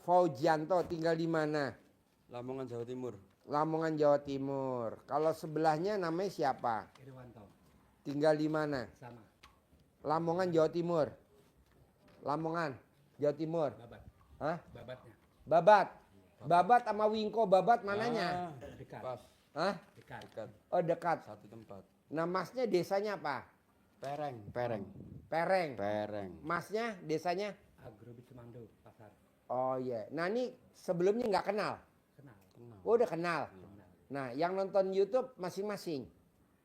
Faujianto tinggal di mana? Lamongan, Jawa Timur. Lamongan, Jawa Timur. Kalau sebelahnya namanya siapa? Irwanto. Tinggal di mana? Sama. Lamongan, Jawa Timur. Lamongan, Jawa Timur. Babat. Hah? Babatnya. Babat. Babat sama Wingko, Babat mananya? Dekat. Pas. Hah? Dekat. Dekat. Oh dekat. Satu tempat. Nah masnya desanya apa? Pereng. Pereng. Masnya desanya? Agrobi Cemando, pasar. Oh iya. Nah ini sebelumnya nggak kenal? Kenal. Oh udah kenal. Nah yang nonton YouTube masing-masing?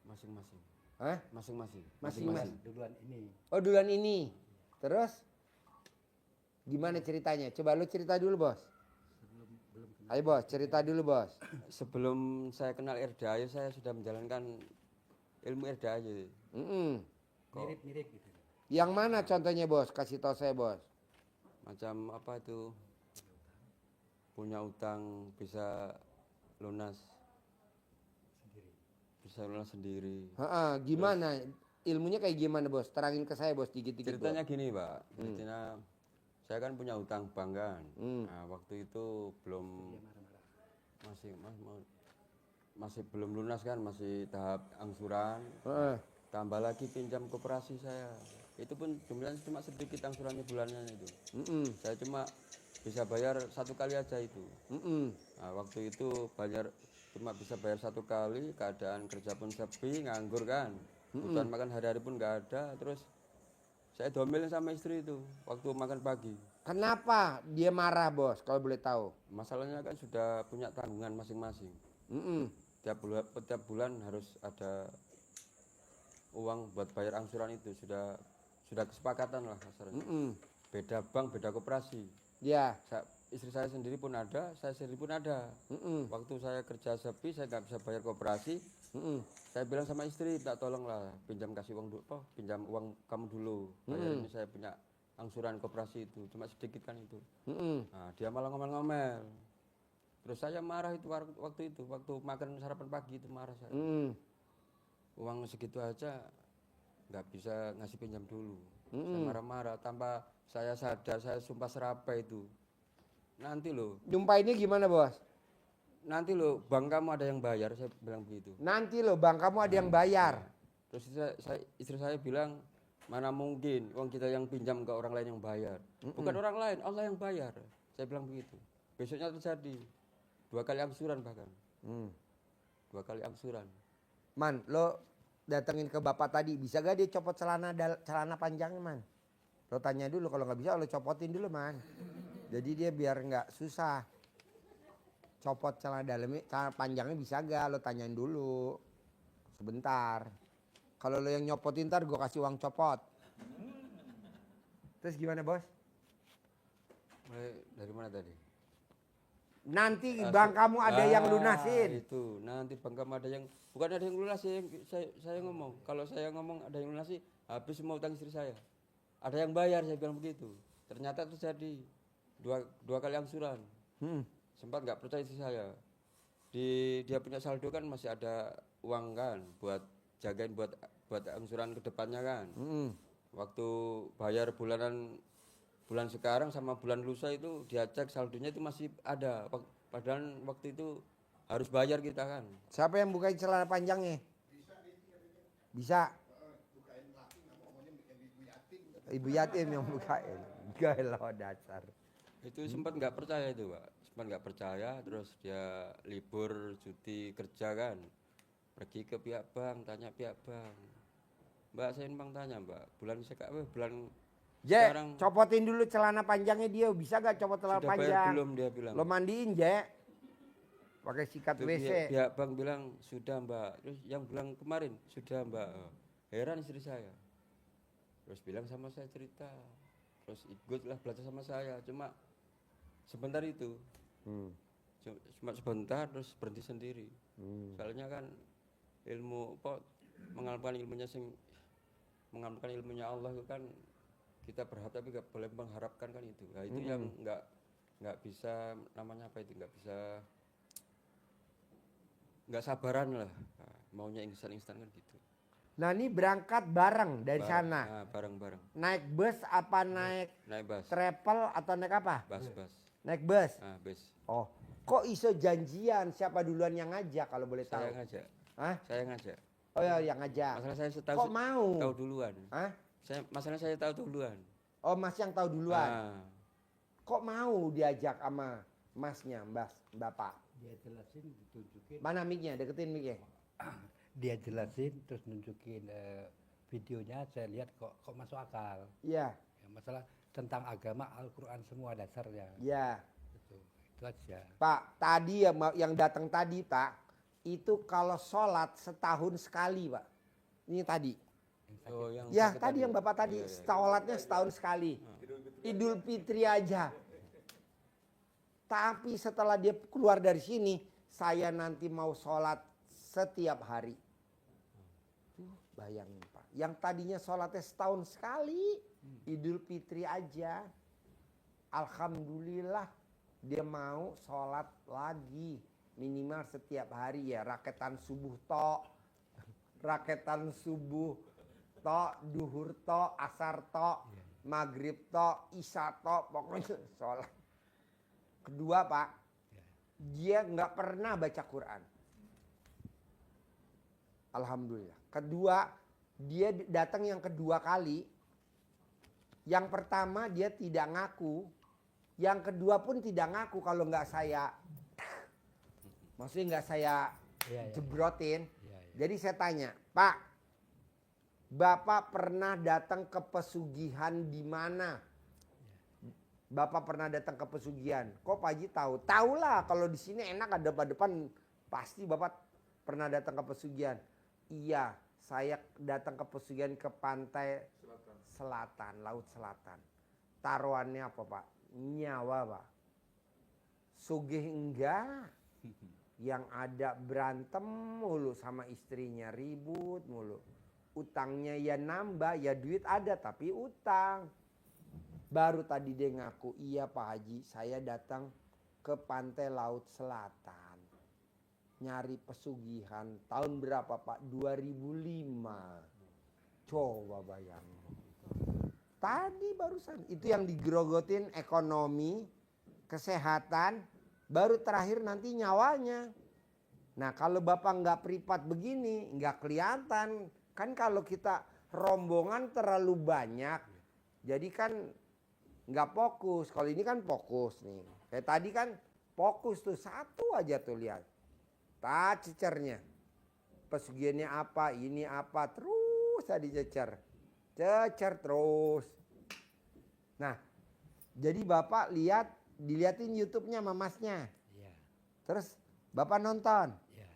Masing-masing. Hah? Masing-masing. Masing-masing. Duluan ini. Oh duluan ini. Terus? Gimana ceritanya? Coba lu cerita dulu bos. Belum kenal. Ayo bos, cerita dulu bos. Sebelum saya kenal RDAyu, saya sudah menjalankan ilmu RDAyu. Mirip-mirip gitu. Yang mana contohnya bos? Kasih tahu saya bos. Macam apa itu? Punya utang bisa lunas. Bisa lunas sendiri. Gimana? Ilmunya kayak gimana bos? Terangin ke saya bos dikit-dikit. Ceritanya gini Pak. Ceritanya saya kan punya utang bank kan. Nah, waktu itu belum masih belum lunas kan, masih tahap angsuran. Tambah lagi pinjam koperasi saya. Itu pun jumlahnya cuma sedikit angsurannya bulannya itu. Saya cuma bisa bayar satu kali aja itu. Nah, waktu itu cuma bisa bayar satu kali, keadaan kerja pun sepi, nganggur kan. Kebutuhan makan hari-hari pun nggak ada. Terus saya domelin sama istri itu waktu makan pagi. Kenapa dia marah bos kalau boleh tahu? Masalahnya kan sudah punya tanggungan masing-masing. Tiap bulan harus ada uang buat bayar angsuran itu, sudah kesepakatan lah kasarnya. Beda bank, beda koperasi. Ya. Istri saya sendiri pun ada, saya sendiri pun ada. Waktu saya kerja sepi, saya nggak bisa bayar koperasi. Saya bilang sama istri, tak tolonglah pinjam pinjam uang kamu dulu. Bayar ini saya punya angsuran koperasi itu, cuma sedikit kan itu. Nah, dia malah ngomel-ngomel. Terus saya marah itu waktu makan sarapan pagi itu marah saya. Uang segitu aja nggak bisa ngasih pinjam dulu. Saya marah-marah, tanpa saya sadar, saya sumpah serapah itu. Nanti loh. Nyumpainnya gimana bos? Nanti loh, bank kamu ada yang bayar, saya bilang begitu. Nanti loh, bank kamu ada yang bayar. Terus istri saya bilang, mana mungkin uang kita yang pinjam ke orang lain yang bayar. Bukan orang lain, Allah yang bayar. Saya bilang begitu. Besoknya terjadi 2 kali angsuran bahkan. 2 kali angsuran. Man, lo datengin ke bapak tadi, bisa gak dia copot celana panjangnya man? Lo tanya dulu, kalau nggak bisa lo copotin dulu man. Jadi dia biar nggak susah. Copot celana panjangnya bisa gak? Lo tanyain dulu. Sebentar. Kalau lo yang nyopotin ntar gue kasih uang copot. Terus gimana bos? Mulai dari mana tadi? Nanti bank kamu ada yang lunasin. Itu nanti bank kamu ada yang, bukan ada yang lunasin. Saya ngomong, kalau saya ngomong ada yang lunasin, habis semua utang istri saya. Ada yang bayar, saya bilang begitu. Ternyata terjadi 2 kali angsuran. Sempat nggak percaya istri saya. Dia punya saldo kan masih ada uang kan buat jagain buat angsuran ke depannya kan. Waktu bayar bulan sekarang sama bulan lusa itu dia cek saldonya itu masih ada. Padahal waktu itu harus bayar kita kan. Siapa yang bukain celana panjangnya? Bisa. Ibu yatim yang bukain. Gila dasar. Itu sempat nggak percaya itu Pak. Sempat nggak percaya, terus dia libur cuti kerja kan. Pergi ke pihak bank, tanya pihak bank. Mbak, saya numpang tanya Mbak, bulan sekarang copotin dulu celana panjangnya dia, bisa gak copot celana sudah panjang? bayar belum, dia bilang. Lo mandiin pakai sikat WC. Pihak bank bilang sudah Mbak. Terus yang bilang kemarin sudah Mbak. Heran istri saya. Terus bilang sama saya cerita. Terus ikutlah belajar sama saya. Cuma sebentar itu. Cuma sebentar terus berhenti sendiri. Soalnya kan mengamalkan ilmunya Allah itu kan kita berharap tapi nggak boleh mengharapkan kan itu. Nah, itu yang nggak bisa namanya apa itu, nggak sabaran lah, maunya instan kan gitu. Nah ini berangkat bareng dari sana. Bareng. Naik bus apa naik bus. travel atau naik apa? Bus. Naik bus. Nah, bus. Oh, kok iso janjian siapa duluan yang ngajak kalau boleh tahu? Saya ngajak. Hah? Saya ngajak. Oh ya, yang ngajak. Masalah saya tahu. Kok mau? Tahu duluan. Hah? Masalah saya tahu duluan. Oh, Mas yang tahu duluan. Ah. Kok mau diajak sama Masnya, Bapak? Dia jelasin, ditunjukin. Mana mic-nya? Deketin mic-nya. Dia jelasin, terus nunjukin videonya. Saya lihat kok masuk akal. Iya, Ya, masalah tentang agama, Al-Quran semua dasarnya. iya. Itu aja. Pak, tadi yang datang tadi, Pak, itu kalau sholat setahun sekali, Pak. Ini tadi. Oh, yang Ya, sakit tadi yang Bapak tadi, Iya, iya. sholatnya setahun sekali. Idul Fitri aja. Tapi setelah dia keluar dari sini, saya nanti mau sholat setiap hari. Tuh, bayangin Pak. Yang tadinya sholatnya setahun sekali, Idul Fitri aja. Alhamdulillah dia mau sholat lagi. Minimal setiap hari ya, raketan subuh tok. Raketan subuh tok, duhur tok, asar tok, maghrib tok, isya tok, pokoknya sholat. Kedua Pak, dia nggak pernah baca Quran. Alhamdulillah. Kedua, dia datang yang kedua kali. Yang pertama dia tidak ngaku. Yang kedua pun tidak ngaku kalau nggak saya, maksudnya nggak saya jebrotin. Jadi saya tanya, Pak, Bapak pernah datang ke pesugihan di mana? Bapak pernah datang ke pesugihan. Kok Pak Haji tahu? Tahulah kalau di sini enak ada depan pasti Bapak pernah datang ke pesugihan. Iya, saya datang ke pesugihan ke pantai selatan, laut selatan. Taruhannya apa Pak? Nyawa Pak. Sugih enggak. Yang ada berantem mulu sama istrinya, ribut mulu. Utangnya ya nambah, ya duit ada tapi utang. Baru tadi dia ngaku, iya Pak Haji saya datang ke pantai laut selatan. Nyari pesugihan tahun berapa Pak? 2005. Coba bayangin. Tadi barusan itu yang digerogotin ekonomi, kesehatan, baru terakhir nanti nyawanya. Nah kalau Bapak nggak privat begini, nggak kelihatan. Kan kalau kita rombongan terlalu banyak, jadi kan nggak fokus. Kalau ini kan fokus nih. Kayak tadi kan fokus tuh satu aja tuh lihat. Tak cecernya. Pesugihannya apa, ini apa, terus tadi cecer. Cecer terus. Nah, jadi Bapak diliatin YouTube-nya sama Masnya. Iya. Terus Bapak nonton. Iya.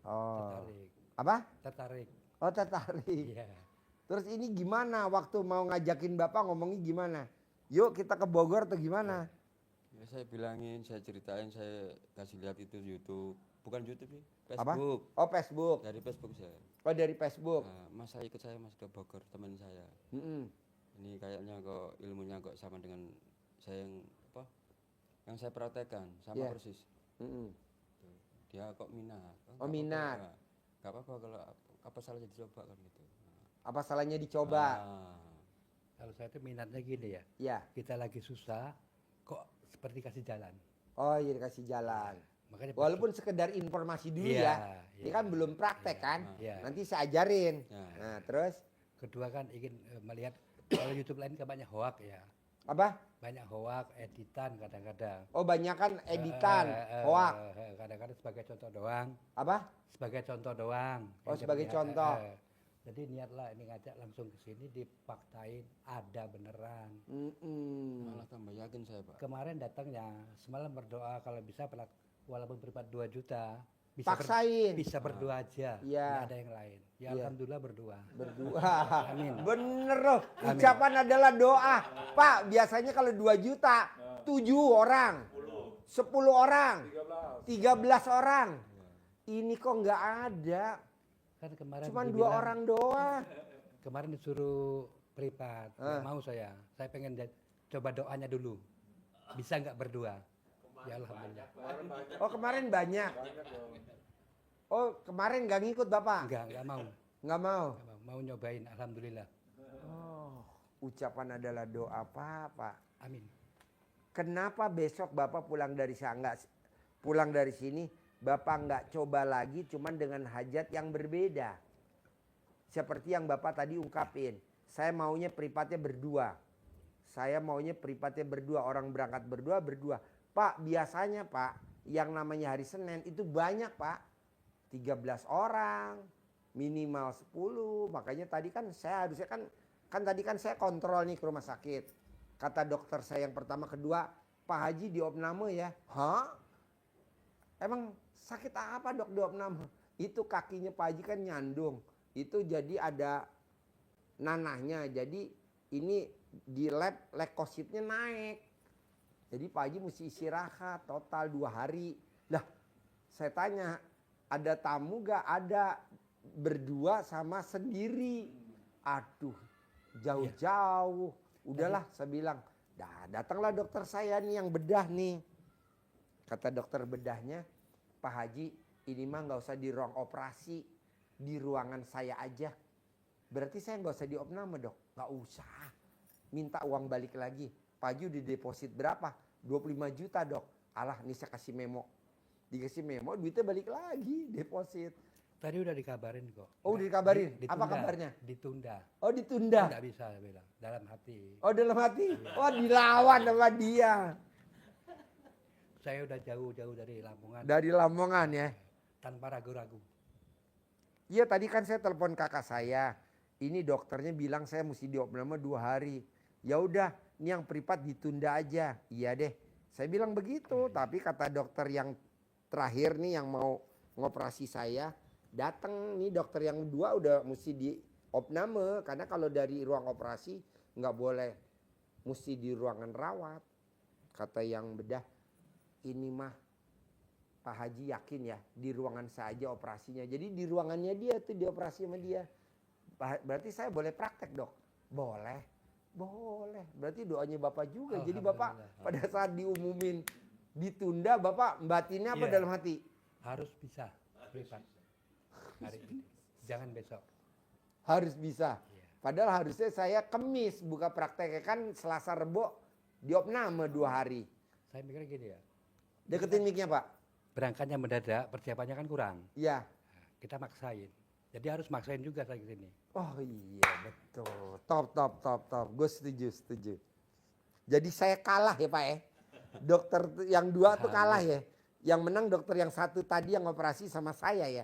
Oh. Tertarik. Apa? Tertarik. Oh, tertarik. Iya. Terus ini gimana waktu mau ngajakin Bapak ngomongnya gimana? Yuk kita ke Bogor atau gimana? Ya, saya bilangin, saya ceritain, saya kasih lihat itu YouTube. Bukan YouTube sih, Apa? Facebook. Oh Facebook. Dari Facebook saya. Oh dari Facebook. Nah, Mas saya ikut saya Mas ke Bogor, teman saya. Mm-mm. Ini kayaknya kok ilmunya kok sama dengan saya yang saya praktekkan sama Yeah. persis. Mm-mm. Tuh. Dia kok minat. Oh, minat. Gak apa-apa kalau apa salahnya dicoba kan gitu. Apa salahnya dicoba? Ah. Kalau saya tuh minatnya gini ya. Ya. Kita lagi susah, kok seperti kasih jalan. Oh iya dikasih jalan. Makanya Walaupun sekedar informasi dulu Iya, ya. Ini iya. kan belum praktek kan. Iya. Nanti saya ajarin. Ya. Nah terus kedua kan ingin melihat kalau YouTube lain kan banyak hoak ya. apa? Banyak hoak, editan kadang-kadang. Oh banyak kan editan, hoak. Kadang-kadang sebagai contoh doang. Apa? Sebagai contoh doang. Oh, Yang sebagai kemudian, contoh. Jadi niatlah ini ngajak langsung ke sini dipaktain ada beneran. Mm-mm. Malah tambah yakin saya Pak. Kemarin datangnya semalam berdoa kalau bisa walaupun berlipat 2 juta bisa Paksain. bisa berdua aja. Iya. Nggak ada yang lain. Ya Iya. alhamdulillah berdua. Berdua. Amin. Bener loh. Ucapan adalah doa. Pak biasanya kalau 2 juta 7 orang. 10 orang. 13 orang. Ini kok nggak ada. Kan kemarin Cuman 2 dibilang- orang doang. Kemarin disuruh privat, nggak mau saya. Saya pengen coba doanya dulu. Bisa nggak berdua? Ya alhamdulillah. Oh kemarin banyak. Oh kemarin nggak ngikut Bapak? Nggak mau. Nggak mau. Nggak mau. Mau nyobain alhamdulillah. Oh, ucapan adalah doa Pak. Amin. kenapa besok Bapak pulang dari sini, Bapak nggak coba lagi cuman dengan hajat yang berbeda. Seperti yang Bapak tadi ungkapin, saya maunya privatnya berdua. Saya maunya privatnya berdua, orang berangkat berdua. Pak, biasanya Pak, yang namanya hari Senin itu banyak Pak. 13 orang, minimal 10. Makanya tadi kan saya harusnya kan tadi kan saya kontrol nih ke rumah sakit. Kata dokter saya yang pertama, kedua, Pak Haji diopname ya. Hah? Emang sakit apa dok diopname? Itu kakinya Pak Haji kan nyandung. Itu jadi ada nanahnya. Jadi ini di lab leukositnya naik. Jadi Pak Haji mesti istirahat total 2 hari. Lah saya tanya, ada tamu gak? Ada, berdua sama sendiri. Aduh jauh-jauh. Udahlah saya bilang, datanglah dokter saya nih yang bedah nih. Kata dokter bedahnya, Pak Haji ini mah gak usah di ruang operasi. Di ruangan saya aja. Berarti saya gak usah diopname dok? Gak usah. Minta uang balik lagi. Pak Haji udah deposit berapa? 25 juta dok. Alah ini saya kasih memo. Dikasih memo duitnya balik lagi deposit. Tadi udah dikabarin kok. Oh udah dikabarin? Ditunda, apa kabarnya? Ditunda. Oh ditunda? Tidak bisa saya bilang, dalam hati. Oh dalam hati? Oh dilawan sama dia. Saya udah jauh-jauh dari Lamongan. Dari Lamongan ya? Tanpa ragu-ragu. Iya tadi kan saya telepon kakak saya. Ini dokternya bilang saya mesti diopname 2 hari. Ya udah, ini yang privat ditunda aja. Iya deh. Saya bilang begitu, tapi kata dokter yang terakhir nih yang mau ngoperasi saya, datang nih dokter yang 2 udah mesti diopname karena kalau dari ruang operasi nggak boleh, mesti di ruangan rawat. Kata yang bedah, ini mah Pak Haji yakin ya di ruangan saya aja operasinya. Jadi di ruangannya dia tuh dioperasi sama dia. Berarti saya boleh praktek dok? Boleh. Boleh. Berarti doanya Bapak juga. Jadi Bapak pada saat diumumin ditunda, Bapak batinnya apa dalam hati? Harus bisa privat. Hari ini. Jangan besok. Harus bisa. Padahal harusnya saya Kemis buka prakteknya, kan Selasa Rebo diopname 2 hari. Saya mikir gini ya. Deketin mic-nya Pak. Berangkatnya mendadak, persiapannya kan kurang. Iya. Nah, kita maksain. Jadi harus maksain juga saya ke sini. Oh iya betul. Top. Gue setuju. Jadi saya kalah ya Pak ya. Dokter yang 2 tuh kalah ya. Yang menang dokter yang 1 tadi yang operasi sama saya ya.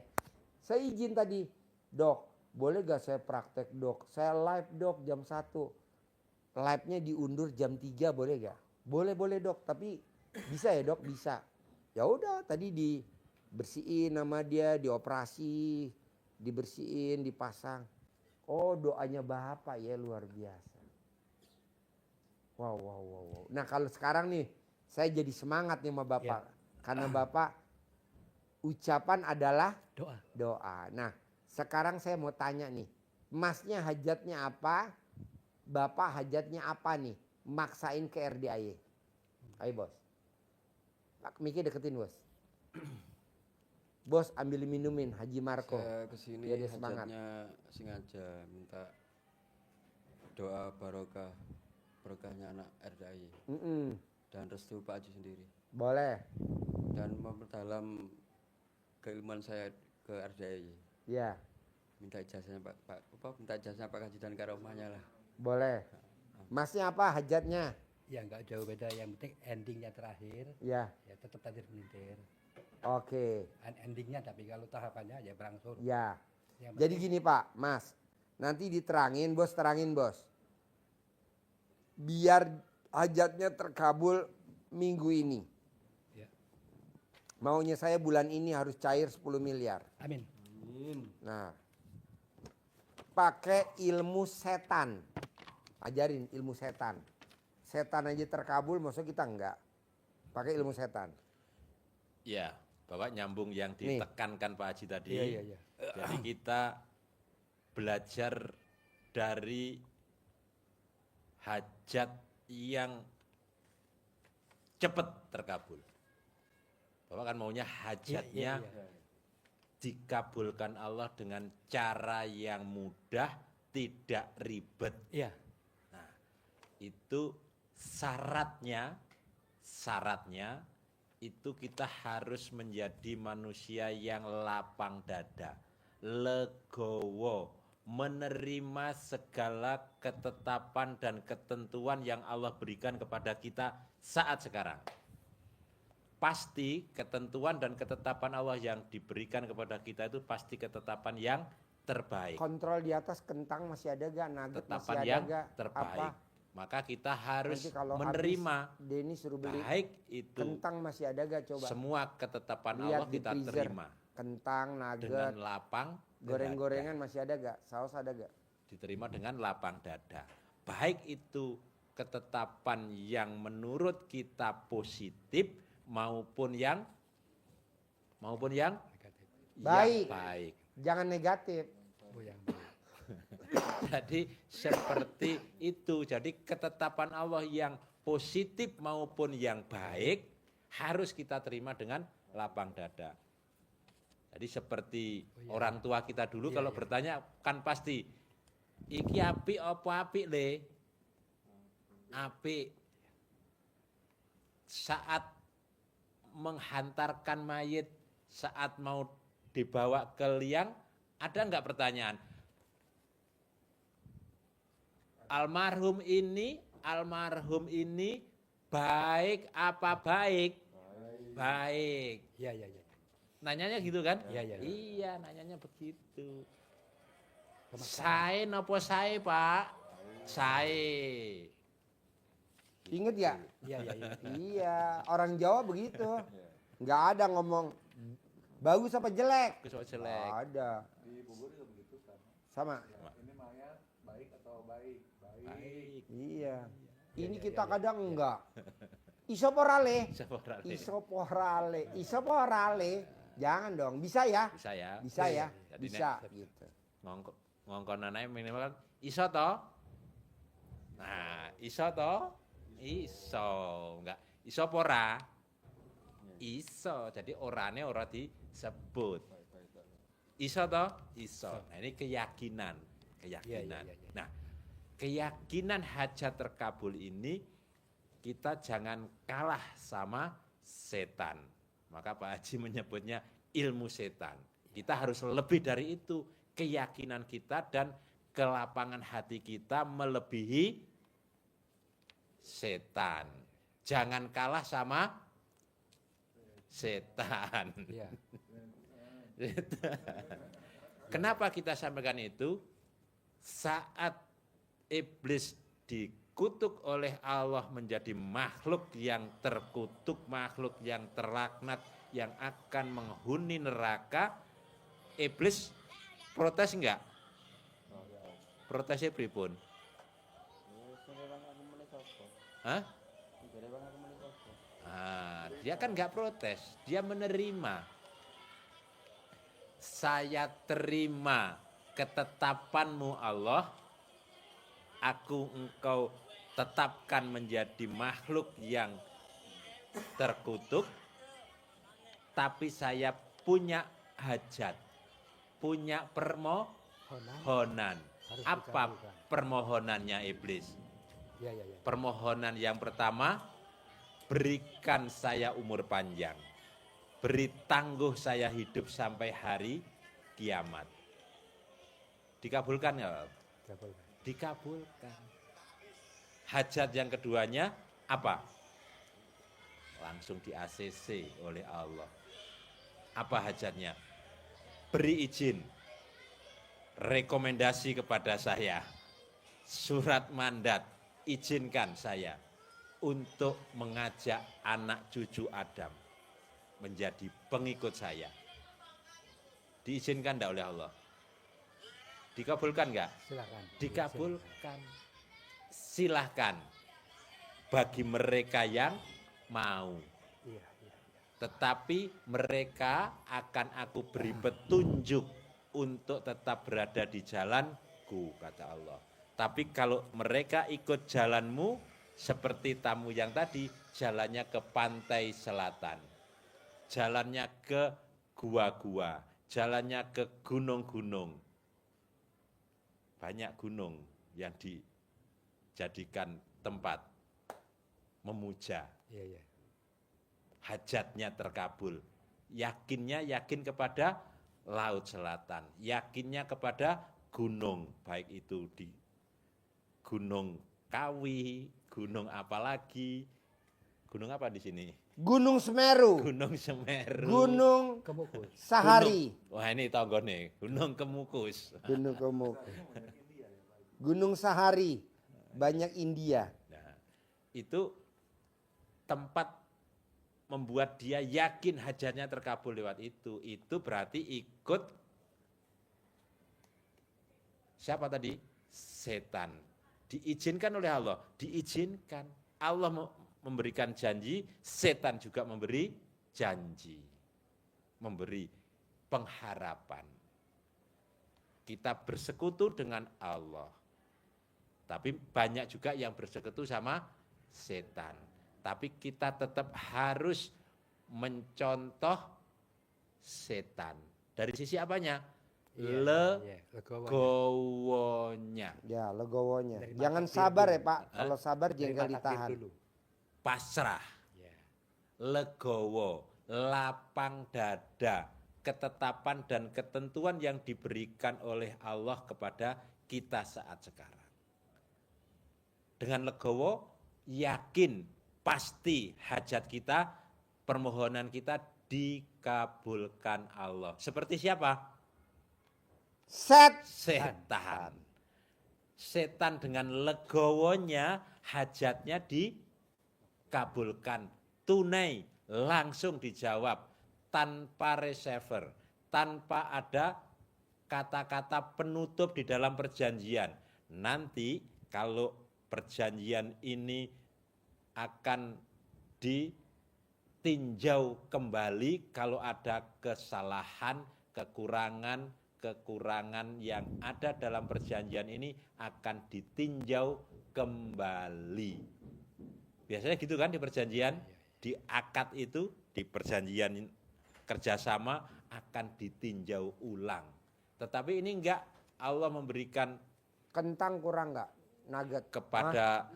Saya izin tadi. Dok, boleh gak saya praktek dok? Saya live dok jam 1. Live-nya diundur jam 3 boleh gak? Boleh dok. Tapi bisa ya dok? Bisa. Ya udah tadi dibersihin sama dia, dioperasi, dibersihin, dipasang. Oh doanya Bapak ya luar biasa. Wow. Nah kalau sekarang nih saya jadi semangat nih sama Bapak. Karena Bapak ucapan adalah doa. Nah sekarang saya mau tanya nih. Masnya hajatnya apa? Bapak hajatnya apa nih? Maksain ke RDAY. Ayo bos. Pak Miki deketin bos. Bos ambil minumin Haji Marco. Saya kesini dia semangat. hajatnya sengaja minta doa barokahnya anak RDAY. Dan restu Pak Haji sendiri. Boleh. Dan memperdalam keilmuan saya ke RDAY. Iya. Minta ijazahnya minta ijazahnya Pak Haji dan karomahnya lah. Boleh. Masnya apa hajatnya? Ya nggak jauh beda, yang penting endingnya terakhir. Ya. Ya tetap takdir melintir. Oke. Endingnya tapi kalau tahapannya ya berangsur. Ya. Yang Jadi penting, gini Pak, Mas. Nanti terangin bos. Biar hajatnya terkabul minggu ini. ya. Maunya saya bulan ini harus cair 10 miliar. Amin. Nah. Pakai ilmu setan. Ajarin ilmu setan. Setan aja terkabul, maksudnya kita enggak. Pakai ilmu setan. Ya, Bapak nyambung yang ditekankan Pak Haji tadi. Iya. Jadi kita belajar dari hajat yang cepat terkabul. Bapak kan maunya hajatnya dikabulkan Allah dengan cara yang mudah, tidak ribet. Iya. Nah, itu syaratnya syaratnya itu kita harus menjadi manusia yang lapang dada, legowo, menerima segala ketetapan dan ketentuan yang Allah berikan kepada kita saat sekarang. Pasti ketentuan dan ketetapan Allah yang diberikan kepada kita itu pasti ketetapan yang terbaik. Kontrol di atas kentang masih ada gak? Nugget Ketetapan masih ada yang gak? terbaik. Apa? Maka kita harus Nanti kalau menerima habis, Denny suruh beli baik itu kentang masih ada gak? Coba semua ketetapan lihat Allah di kita freezer. terima Kentang, dengan nugget, lapang goreng-gorengan dada. masih ada gak? Saus ada gak? Diterima dengan lapang dada. Baik itu ketetapan yang menurut kita positif maupun yang Negatif. Baik. baik. Jangan negatif. Oh, yang Jadi seperti itu. Jadi ketetapan Allah yang positif maupun yang baik harus kita terima dengan lapang dada. Jadi seperti orang tua kita dulu kalau bertanya kan pasti iki apik apa apik le? Apik. Saat menghantarkan mayit, saat mau dibawa ke liang, ada enggak pertanyaan? Almarhum ini baik apa baik? Baik. Iya. Nanyanya gitu kan? Iya. Iya, nanyanya begitu. Sae nopo sae, Pak? Sae. Ingat ya? Iya. Iya, orang Jawa begitu. Nggak ada ngomong bagus apa jelek. Besok Nggak jelek. ada. Di Bogor juga begitu kan. Sama. Ini mayat baik atau baik? Baik. Iya. Ini kita kadang enggak. Isoporale. Seporale. Isoporale. Jangan dong. Bisa ya? Bisa ya? Bisa ya? Jadi Bisa gitu. ngongkon anake minimal kan iso to? Nah, iso to? Iso. Enggak. Iso apa ora? Iso. Jadi orane ora disebut. Iso to? Iso. Nah, ini keyakinan. Iya. Nah, keyakinan hajat terkabul ini kita jangan kalah sama setan. Maka Pak Haji menyebutnya ilmu setan. Kita harus lebih dari itu. Keyakinan kita dan kelapangan hati kita melebihi setan. Jangan kalah sama setan. Iya. Kenapa kita sampaikan itu? Saat iblis dikutuk oleh Allah menjadi makhluk yang terkutuk, makhluk yang terlaknat, yang akan menghuni neraka, iblis protes enggak? Protesnya pripun? Hah? Dia kan enggak protes, dia menerima. Saya terima ketetapanmu Allah, engkau tetapkan menjadi makhluk yang terkutuk, tapi saya punya hajat, punya permohonan. Harus Apa dikabulkan. permohonannya iblis? Iya. Permohonan yang pertama, berikan saya umur panjang, beri tangguh saya hidup sampai hari kiamat. Dikabulkan nggak? Dikabulkan. Dikabulkan. Hajat yang keduanya apa? Langsung di ACC oleh Allah. Apa hajatnya? Beri izin, rekomendasi kepada saya, surat mandat, izinkan saya untuk mengajak anak cucu Adam menjadi pengikut saya. Diizinkan enggak oleh Allah? Dikabulkan enggak? Silakan. Dikabulkan. Silahkan bagi mereka yang mau. Iya. Tetapi mereka akan aku beri petunjuk untuk tetap berada di jalanku, kata Allah. Tapi kalau mereka ikut jalanmu, seperti tamu yang tadi, jalannya ke pantai selatan, jalannya ke gua-gua, jalannya ke gunung-gunung. Banyak gunung yang dijadikan tempat memuja. Iya. hajatnya terkabul. Yakinnya yakin kepada laut selatan, yakinnya kepada gunung, baik itu di Gunung Kawi, gunung apa lagi? Gunung apa di sini? Gunung Semeru, Gunung Semeru. Gunung Kemukus. Sahari, Wah ini tonggone, Gunung Kemukus. Gunung Kemukus, Gunung Sahari, banyak India. Nah, itu tempat membuat dia yakin hajatnya terkabul lewat itu. Itu berarti ikut siapa tadi? Setan. Diizinkan oleh Allah, diizinkan. Allah memberikan janji, setan juga memberi janji. Memberi pengharapan. Kita bersekutu dengan Allah. Tapi banyak juga yang bersekutu sama setan. Tapi kita tetap harus mencontoh setan. Dari sisi apanya? Legowonya. Ya, legowonya. Dari Jangan takdir sabar dulu. ya Pak. Kalau sabar Dari jengkel takdir ditahan. dulu. Pasrah, Ya. legowo, lapang dada, ketetapan dan ketentuan yang diberikan oleh Allah kepada kita saat sekarang. Dengan legowo, yakin pasti hajat kita, permohonan kita dikabulkan Allah. Seperti siapa? Setan. Setan dengan legowonya hajatnya dikabulkan. Tunai, langsung dijawab. Tanpa reserver, tanpa ada kata-kata penutup di dalam perjanjian. Nanti kalau perjanjian ini akan ditinjau kembali kalau ada kesalahan, kekurangan yang ada dalam perjanjian ini akan ditinjau kembali. Biasanya gitu kan di perjanjian, di akad itu, di perjanjian kerjasama akan ditinjau ulang. Tetapi ini enggak, Allah memberikan Kentang kurang nggak? Nugget. kepada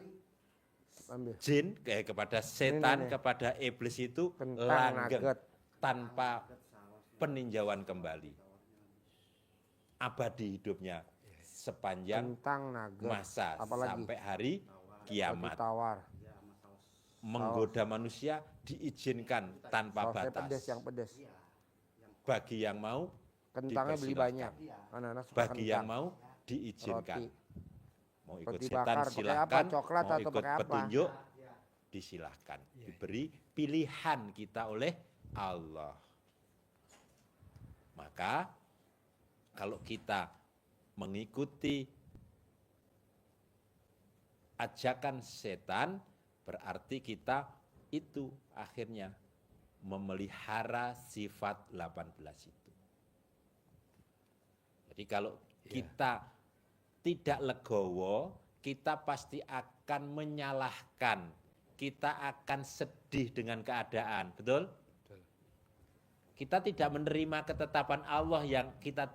Ambil. jin, kepada setan, Ini. kepada iblis itu Kentang langgeng nugget. tanpa peninjauan kembali. Abadi hidupnya sepanjang Kentang nugget. masa Apalagi? sampai hari Roti kiamat. tawar. Menggoda manusia diizinkan tanpa Sausnya batas. pedes, yang pedes. Bagi yang mau Kentangnya beli dipersilahkan. banyak. Anak-anak suka Bagi yang kentang. mau diizinkan. Roti. Mau ikut Roti setan bakar, pakai apa? silahkan, Coklat mau atau ikut pakai apa? petunjuk disilahkan. Diberi pilihan kita oleh Allah. Maka kalau kita mengikuti ajakan setan, berarti kita itu akhirnya memelihara sifat 18 itu. Jadi kalau kita tidak legowo, kita pasti akan menyalahkan. Kita akan sedih dengan keadaan, betul? Kita tidak menerima ketetapan Allah yang kita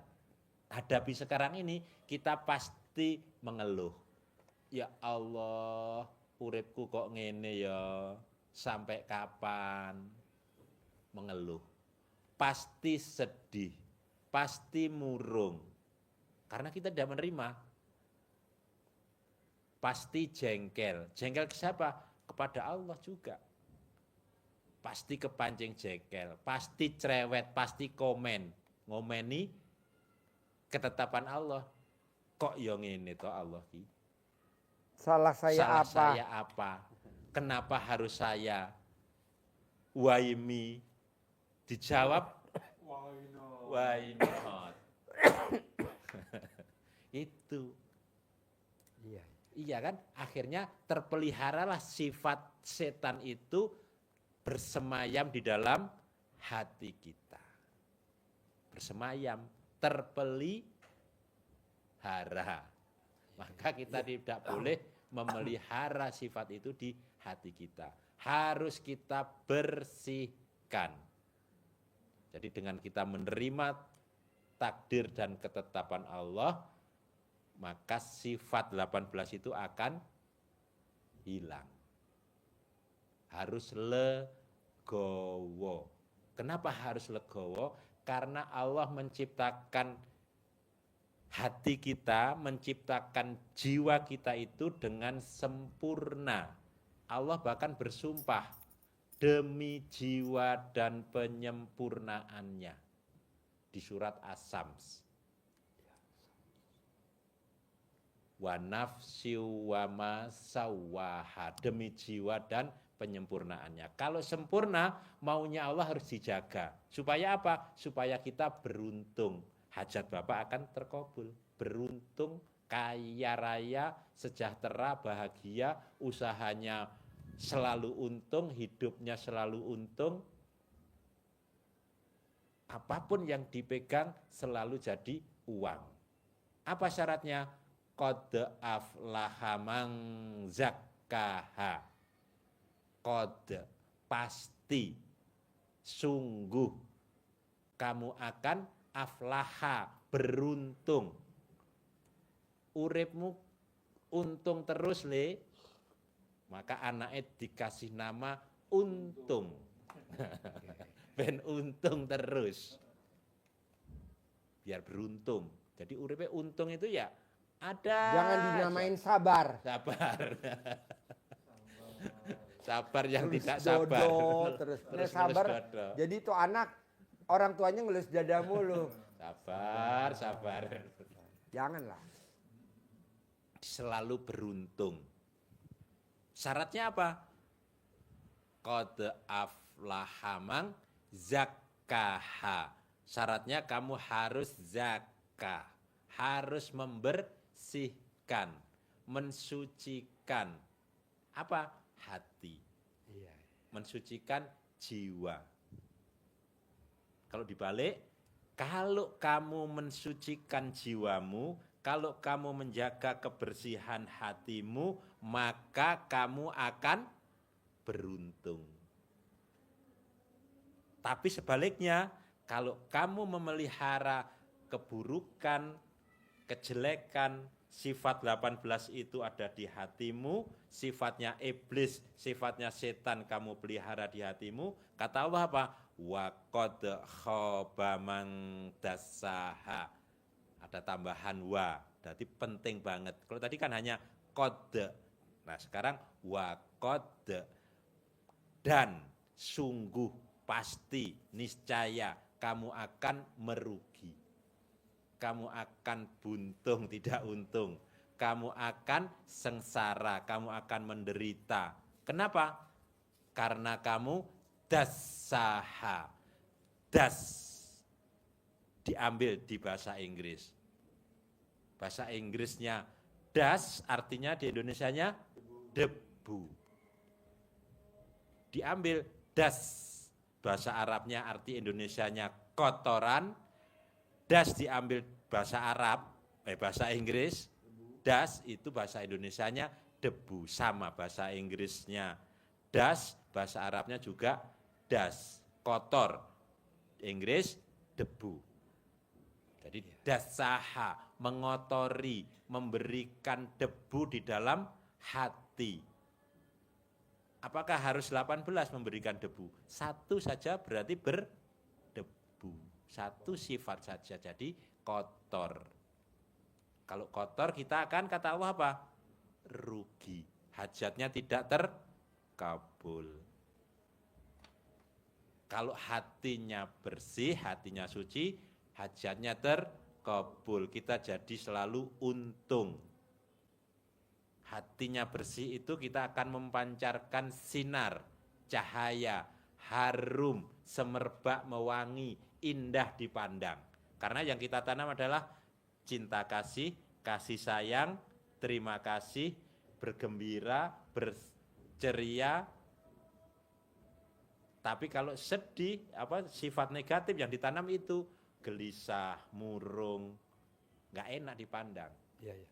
hadapi sekarang ini, kita pasti mengeluh. Ya Allah, uripku kok ngene ya, sampai kapan? Mengeluh. Pasti sedih, pasti murung. Karena kita tidak menerima. Pasti jengkel. Jengkel ke siapa? Kepada Allah juga. Pasti kepancing jengkel, pasti cerewet, pasti komen. Ngomeni ketetapan Allah. Kok yang ini toh Allah ki? Salah saya Salah apa? saya apa? Kenapa harus saya? Why me? Dijawab, why not? Itu. Iya. Iya kan? Akhirnya terpeliharalah sifat setan itu bersemayam di dalam hati kita. Bersemayam, terpelihara. Maka kita tidak boleh memelihara sifat itu di hati kita. Harus kita bersihkan. Jadi dengan kita menerima takdir dan ketetapan Allah, maka sifat 18 itu akan hilang. Harus legowo. legowo. Kenapa harus legowo? Karena Allah menciptakan hati kita, menciptakan jiwa kita itu dengan sempurna. Allah bahkan bersumpah demi jiwa dan penyempurnaannya di surat As-Sams. Wa nafsiu wa ma sawwaha, demi jiwa dan penyempurnaannya. Kalau sempurna, maunya Allah harus dijaga. Supaya apa? Supaya kita beruntung. Hajat Bapak akan terkabul. Beruntung, kaya raya, sejahtera, bahagia, usahanya selalu untung, hidupnya selalu untung. Apapun yang dipegang selalu jadi uang. Apa syaratnya? Qad aflaha man zakkaha. Qad, pasti, sungguh kamu akan aflaha, beruntung. Uripmu untung terus le, maka anaknya dikasih nama untung. Ben untung terus. Biar beruntung. Jadi uripnya untung itu ya ada. Jangan dinamain sabar. Sabar. Sabar yang Ngelus tidak dodo, sabar. terus Terus sabar. ngelus dodo. Jadi tuh anak orang tuanya ngelus dada mulu. Sabar, sabar. Janganlah. Selalu beruntung. Syaratnya apa? Qad aflaha man zakkaha. Syaratnya kamu harus zakah. Harus membersihkan, mensucikan apa? Hati. Iya. Mensucikan jiwa. Kalau dibalik, kalau kamu mensucikan jiwamu, kalau kamu menjaga kebersihan hatimu, maka kamu akan beruntung. Tapi sebaliknya, kalau kamu memelihara keburukan, kejelekan, sifat 18 itu ada di hatimu, sifatnya iblis, sifatnya setan kamu pelihara di hatimu, kata Allah apa? Wa qad khaba man dassaha. Ada tambahan wa, berarti penting banget. Kalau tadi kan hanya qad. Nah, sekarang wa qad, dan sungguh pasti niscaya kamu akan merugi. Kamu akan buntung tidak untung. Kamu akan sengsara, kamu akan menderita. Kenapa? Karena kamu dassaha. Das diambil di bahasa Inggris. Bahasa Inggrisnya das, artinya di Indonesianya debu. Diambil das, bahasa Arabnya arti Indonesianya kotoran. Das diambil bahasa Arab, bahasa Inggris. Das itu bahasa Indonesianya debu, sama bahasa Inggrisnya das, bahasa Arabnya juga das, kotor. Inggris debu. Jadi dasaha, mengotori, memberikan debu di dalam hati. Apakah harus 18 memberikan debu? Satu saja berarti berdebu. Satu sifat saja, jadi kotor. Kalau kotor kita akan, kata Allah apa? Rugi. Hajatnya tidak terkabul. Kalau hatinya bersih, hatinya suci, hajatnya terkabul. Kita jadi selalu untung. Hatinya bersih itu kita akan memancarkan sinar, cahaya, harum, semerbak, mewangi, indah dipandang. Karena yang kita tanam adalah cinta kasih, kasih sayang, terima kasih, bergembira, berceria. Tapi kalau sedih, sifat negatif yang ditanam itu gelisah, murung, nggak enak dipandang. Iya, iya.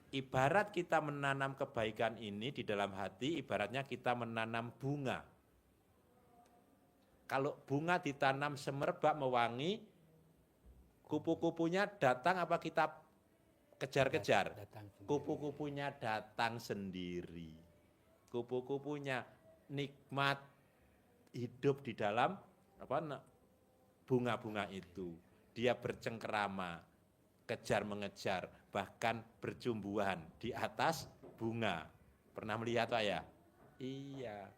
Ibarat kita menanam kebaikan ini di dalam hati, ibaratnya kita menanam bunga. Kalau bunga ditanam semerbak mewangi, kupu-kupunya datang apa kita kejar-kejar? Kupu-kupunya datang sendiri. Kupu-kupunya nikmat, hidup di dalam bunga-bunga itu. Dia bercengkerama, kejar mengejar, bahkan bercumbuhan di atas bunga. Pernah melihat Pak ya? Iya.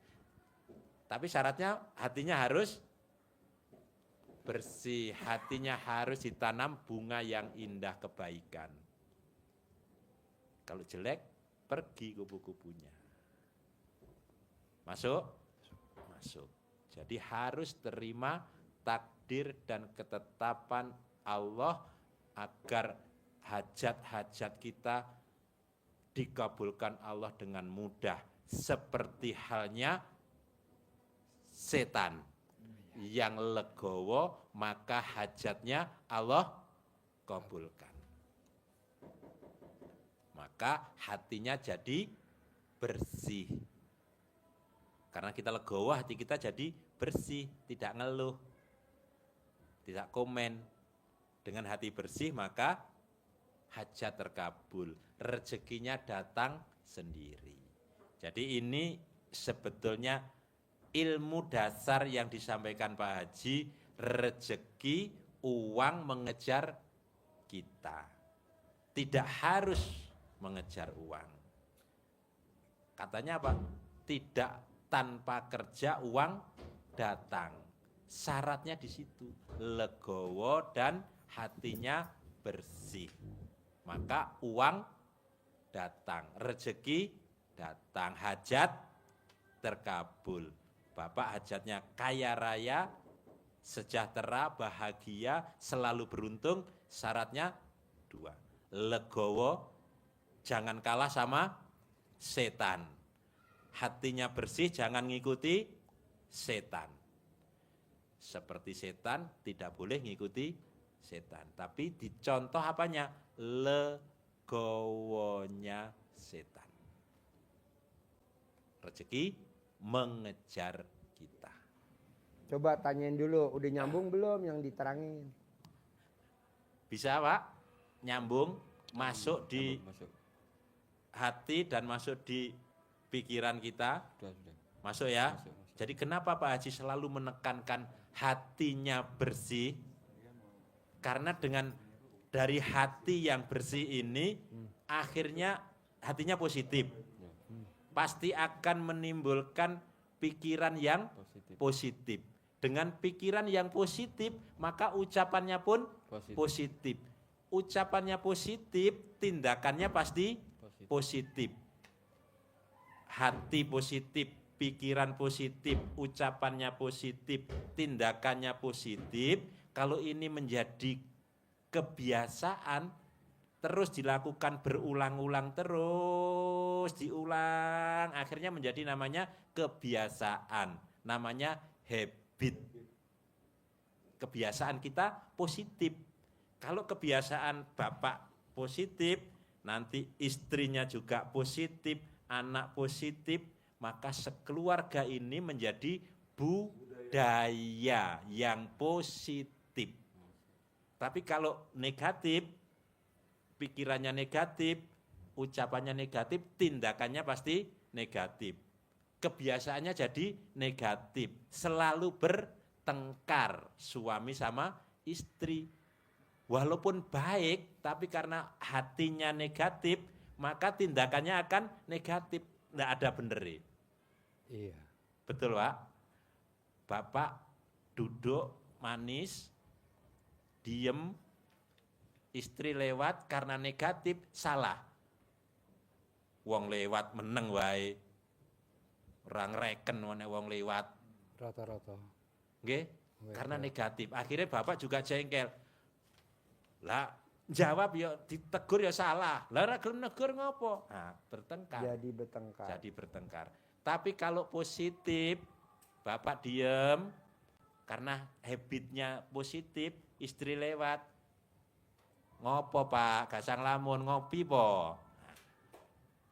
Tapi syaratnya hatinya harus bersih, hatinya harus ditanam bunga yang indah kebaikan. Kalau jelek, pergi kupu-kupunya. Masuk? Masuk. Jadi harus terima takdir dan ketetapan Allah agar hajat-hajat kita dikabulkan Allah dengan mudah. Seperti halnya setan yang legowo maka hajatnya Allah kabulkan. Maka hatinya jadi bersih. Karena kita legowo, hati kita jadi bersih, tidak ngeluh, tidak komen. Dengan hati bersih maka hajat terkabul, rezekinya datang sendiri. Jadi ini sebetulnya ilmu dasar yang disampaikan Pak Haji, rezeki, uang mengejar kita. Tidak harus mengejar uang. Katanya apa? Tidak tanpa kerja uang datang. Syaratnya di situ, legowo dan hatinya bersih. Maka uang datang, rezeki datang, hajat terkabul. Bapak hajatnya kaya raya, sejahtera, bahagia, selalu beruntung, syaratnya 2. Legowo, jangan kalah sama setan. Hatinya bersih, jangan ngikuti setan. Seperti setan tidak boleh ngikuti setan. Tapi dicontoh apanya? Legowonya setan. Rezeki mengejar kita. Coba tanyain dulu, udah nyambung belum yang diterangin? Bisa Pak? Nyambung, masuk di Masuk. hati dan masuk di pikiran kita. Sudah. Masuk ya? Masuk. Jadi kenapa Pak Haji selalu menekankan hatinya bersih? Karena dengan dari hati yang bersih ini, akhirnya hatinya positif. Pasti akan menimbulkan pikiran yang positif. Dengan pikiran yang positif, maka ucapannya pun positif. Ucapannya positif, tindakannya pasti positif. Hati positif, pikiran positif, ucapannya positif, tindakannya positif. Kalau ini menjadi kebiasaan, terus dilakukan berulang-ulang, terus diulang, akhirnya menjadi namanya kebiasaan, namanya habit. Kebiasaan kita positif. Kalau kebiasaan Bapak positif, nanti istrinya juga positif, anak positif, maka sekeluarga ini menjadi budaya yang positif. Tapi kalau negatif, pikirannya negatif, ucapannya negatif, tindakannya pasti negatif. Kebiasaannya jadi negatif, selalu bertengkar suami sama istri. Walaupun baik, tapi karena hatinya negatif, maka tindakannya akan negatif, tidak ada bener. Iya. Betul Pak? Bapak duduk manis, diem, istri lewat karena negatif, salah. Wong lewat meneng wae. Orang reken wong lewat. Rata-rata. Nggih? Karena negatif. Akhirnya Bapak juga jengkel. Lah jawab ya ditegur ya salah. Lah ora gelem negur ngopo? Nah, bertengkar. Jadi bertengkar. Tapi kalau positif, Bapak diem karena habitnya positif, istri lewat. Ngopo Pak, gasang lamun ngopi po. Nah,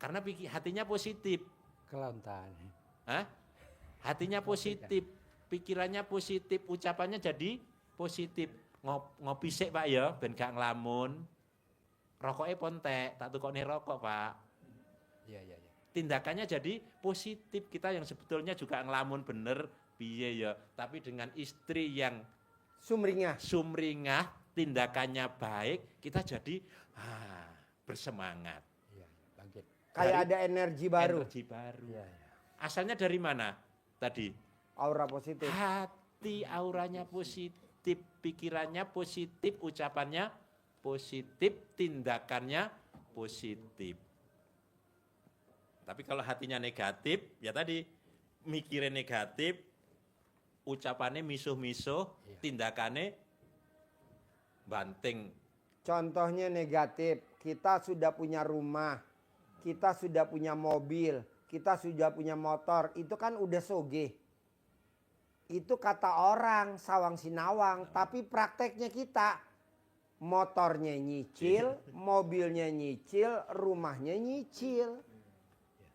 karena hatinya positif. Kelontan. Hah? Hatinya positif, pikirannya positif, ucapannya jadi positif. Ngopi sik Pak ya, ben gak ngelamun. Rokoknya pontek, tak tukokne rokok Pak. Iya. Tindakannya jadi positif. Kita yang sebetulnya juga ngelamun bener, piye ya, tapi dengan istri yang Sumringah. sumringah, tindakannya baik, kita jadi bersemangat. Iya, bangkit. Kayak ada energi baru. Energi baru. Iya, iya. Asalnya dari mana tadi? Aura positif. Hati auranya positif, pikirannya positif, ucapannya positif, tindakannya positif. Tapi kalau hatinya negatif, ya tadi mikirin negatif, ucapannya misuh-misuh, tindakannya banting. Contohnya negatif, kita sudah punya rumah, kita sudah punya mobil, kita sudah punya motor, itu kan udah soge. Itu kata orang sawang sinawang, tapi prakteknya kita motornya nyicil, mobilnya nyicil, rumahnya nyicil.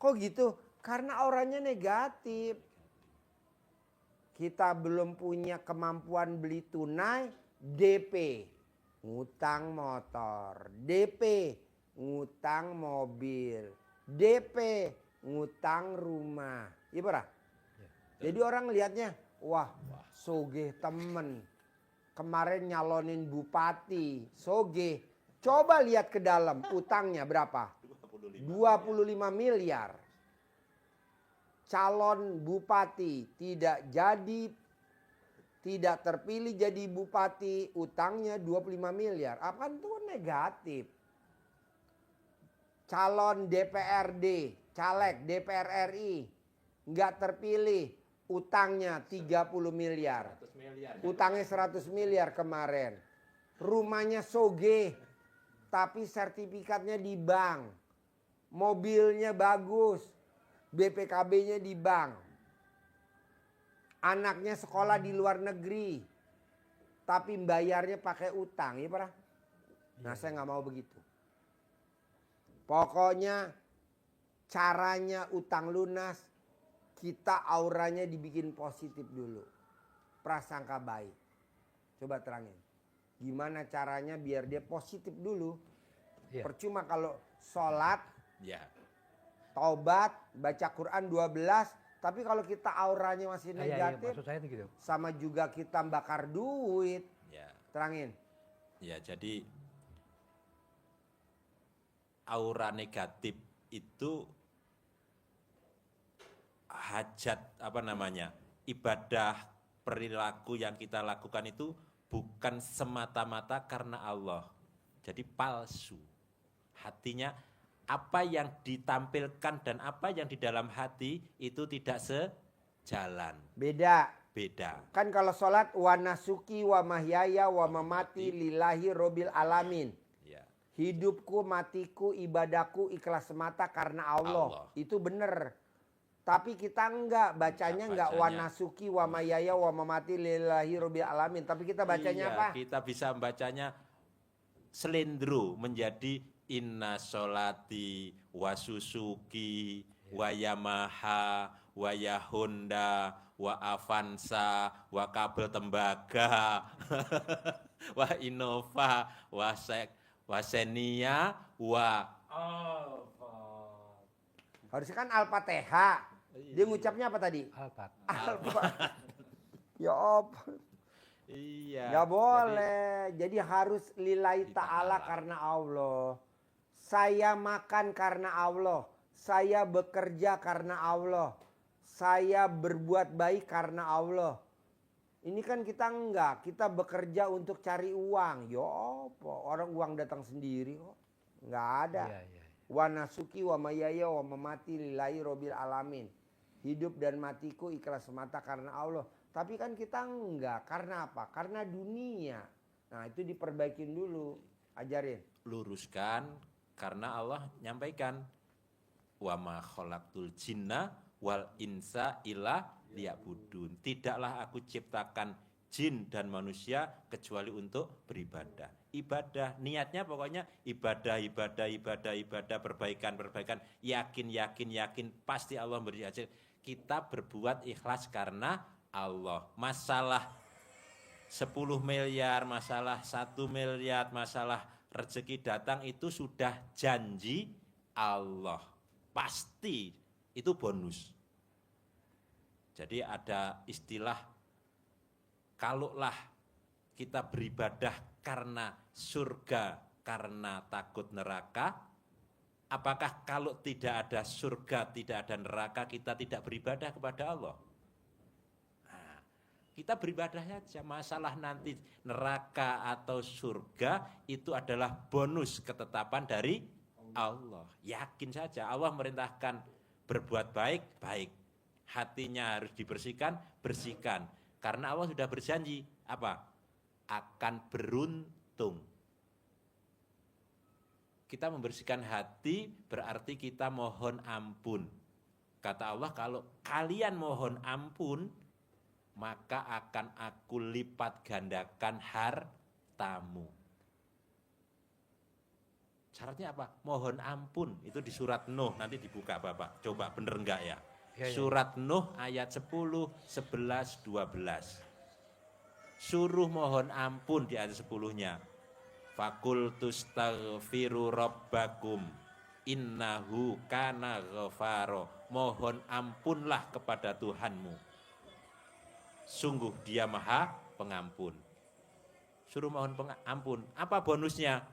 Kok gitu? Karena auranya negatif. Kita belum punya kemampuan beli tunai, DP, ngutang motor, DP, ngutang mobil, DP, ngutang rumah. Iya Pak? Jadi orang lihatnya, wah soge temen. Kemarin nyalonin bupati, soge. Coba lihat ke dalam, utangnya berapa? 25 miliar. Calon bupati tidak jadi, tidak terpilih jadi bupati, utangnya 25 miliar. Apa kan itu negatif. Calon DPRD, caleg DPR RI, nggak terpilih, utangnya 30 miliar. Utangnya 100 miliar kemarin. Rumahnya soge, tapi sertifikatnya di bank. Mobilnya bagus, BPKB-nya di bank. Anaknya sekolah di luar negeri, tapi bayarnya pakai utang, ya Pak? Nah saya nggak mau begitu. Pokoknya caranya utang lunas, kita auranya dibikin positif dulu. Prasangka baik. Coba terangin. Gimana caranya biar dia positif dulu. Iya. Percuma kalau sholat, Ya. taubat, baca Quran 12. Tapi kalau kita auranya masih Iya, negatif, maksud saya itu gitu. sama juga kita bakar duit. Ya. Terangin. Ya, jadi aura negatif itu hajat ibadah perilaku yang kita lakukan itu bukan semata-mata karena Allah. Jadi palsu. Hatinya apa yang ditampilkan dan apa yang di dalam hati itu tidak sejalan. Beda. Beda. Kan kalau sholat wa nasuki wa mahyaya wa mamati lillahi robbil alamin. Ya. Hidupku, matiku, ibadahku ikhlas semata karena Allah. Itu bener. Tapi kita enggak, bacanya enggak wa nasuki wa mahyaya wa mamati lillahi robbil alamin. Tapi kita bacanya apa? Kita bisa membacanya selendro menjadi inna sholati wa susuki wa yamaha wa yahonda wa avanza wa kabel tembaga wa innova wa senia wa Harusnya kan Al-Fatihah. Dia ngucapnya apa tadi? Alpat. Ya apa? iya. Gak boleh. Jadi harus lillahi ta'ala karena Allah. Saya makan karena Allah. Saya bekerja karena Allah. Saya berbuat baik karena Allah. Ini kan kita enggak. Kita bekerja untuk cari uang. Ya apa? Orang uang datang sendiri kok. Enggak ada. Iya, iya. Wa nasuki wa mayaya wa mamati lillahi robbil alamin. Hidup dan matiku ikhlas semata karena Allah. Tapi kan kita enggak. Karena apa? Karena dunia. Nah itu diperbaikin dulu. Ajarin. Luruskan karena Allah nyampaikan wa ma khalaqtul jinna wal insa illa liya'budun. Tidaklah aku ciptakan jin dan manusia kecuali untuk beribadah. Ibadah, niatnya pokoknya ibadah, perbaikan. Yakin, pasti Allah memberi hasil. Kita berbuat ikhlas karena Allah. Masalah 10 miliar, masalah 1 miliar, masalah rezeki datang itu sudah janji Allah. Pasti itu bonus. Jadi ada istilah, kalaulah kita beribadah karena surga, karena takut neraka, apakah kalau tidak ada surga, tidak ada neraka, kita tidak beribadah kepada Allah? Nah, kita beribadah saja, masalah nanti neraka atau surga itu adalah bonus ketetapan dari Allah. Yakin saja, Allah merintahkan berbuat baik, baik. Hatinya harus dibersihkan, bersihkan. Karena Allah sudah berjanji, apa? Akan beruntung. Kita membersihkan hati berarti kita mohon ampun. Kata Allah, kalau kalian mohon ampun, maka akan aku lipat gandakan hartamu. Syaratnya apa? Mohon ampun. Itu di surat Nuh, nanti dibuka Bapak. Coba bener enggak ya? Surat Nuh ayat 10, 11, 12. Suruh mohon ampun di ayat 10-nya. Fakultus taghfiru rabbakum innahu kana ghafaro. Mohon ampunlah kepada Tuhanmu. Sungguh dia maha pengampun. Suruh mohon ampun. Apa bonusnya?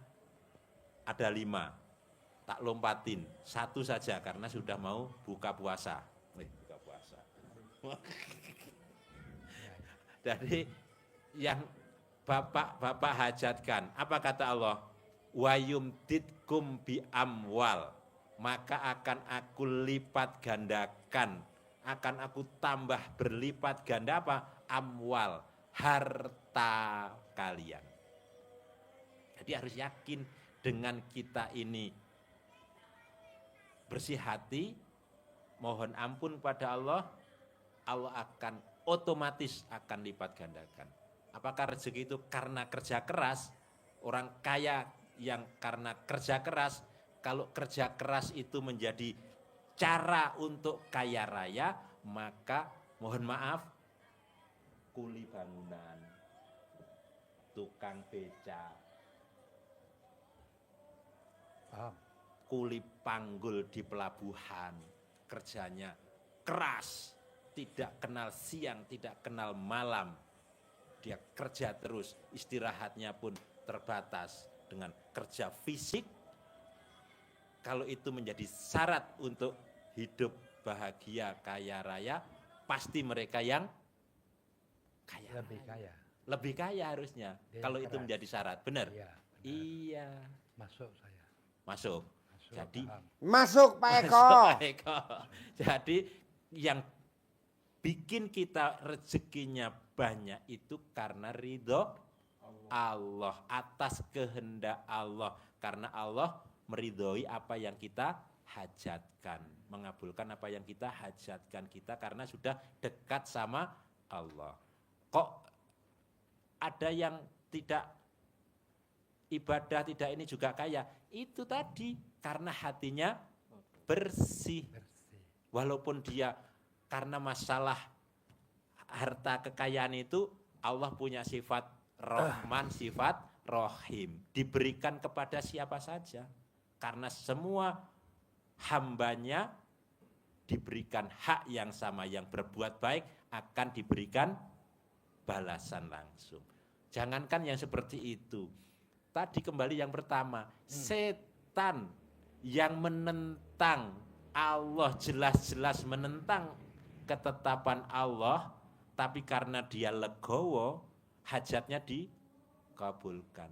Ada 5. Tak lompatin. 1 saja karena sudah mau buka puasa. Buka puasa. Jadi yang Bapak hajatkan, apa kata Allah? Wa yumditkum bi amwal, maka akan aku lipat gandakan, akan aku tambah berlipat ganda apa? Amwal, harta kalian. Jadi harus yakin dengan kita ini bersih hati, mohon ampun pada Allah, Allah akan otomatis akan lipat gandakan. Apakah rezeki itu karena kerja keras? Orang kaya yang karena kerja keras, kalau kerja keras itu menjadi cara untuk kaya raya, maka mohon maaf, kuli bangunan, tukang beca, kuli panggul di pelabuhan, kerjanya keras, tidak kenal siang, tidak kenal malam. Dia kerja terus, istirahatnya pun terbatas dengan kerja fisik. Kalau itu menjadi syarat untuk hidup bahagia, kaya raya, pasti mereka yang kaya. Lebih kaya. Lebih kaya harusnya. Dia Kalau keras. itu menjadi syarat, benar? Iya, benar. Iya. Masuk saya. Masuk. Masuk, Jadi paham. Masuk Pak Eko. Masuk, Pak Eko. Jadi yang bikin kita rezekinya banyak itu karena ridho Allah, atas kehendak Allah. Karena Allah meridhoi apa yang kita hajatkan, mengabulkan apa yang kita hajatkan kita karena sudah dekat sama Allah. Kok ada yang tidak ibadah, tidak ini juga kaya? Itu tadi karena hatinya bersih. Walaupun dia karena masalah harta kekayaan itu, Allah punya sifat Rahman, sifat Rahim. Diberikan kepada siapa saja. Karena semua hambanya diberikan hak yang sama. Yang berbuat baik akan diberikan balasan langsung. Jangankan yang seperti itu. Tadi kembali yang pertama, setan yang menentang Allah, jelas-jelas menentang ketetapan Allah, tapi karena dia legowo, hajatnya dikabulkan.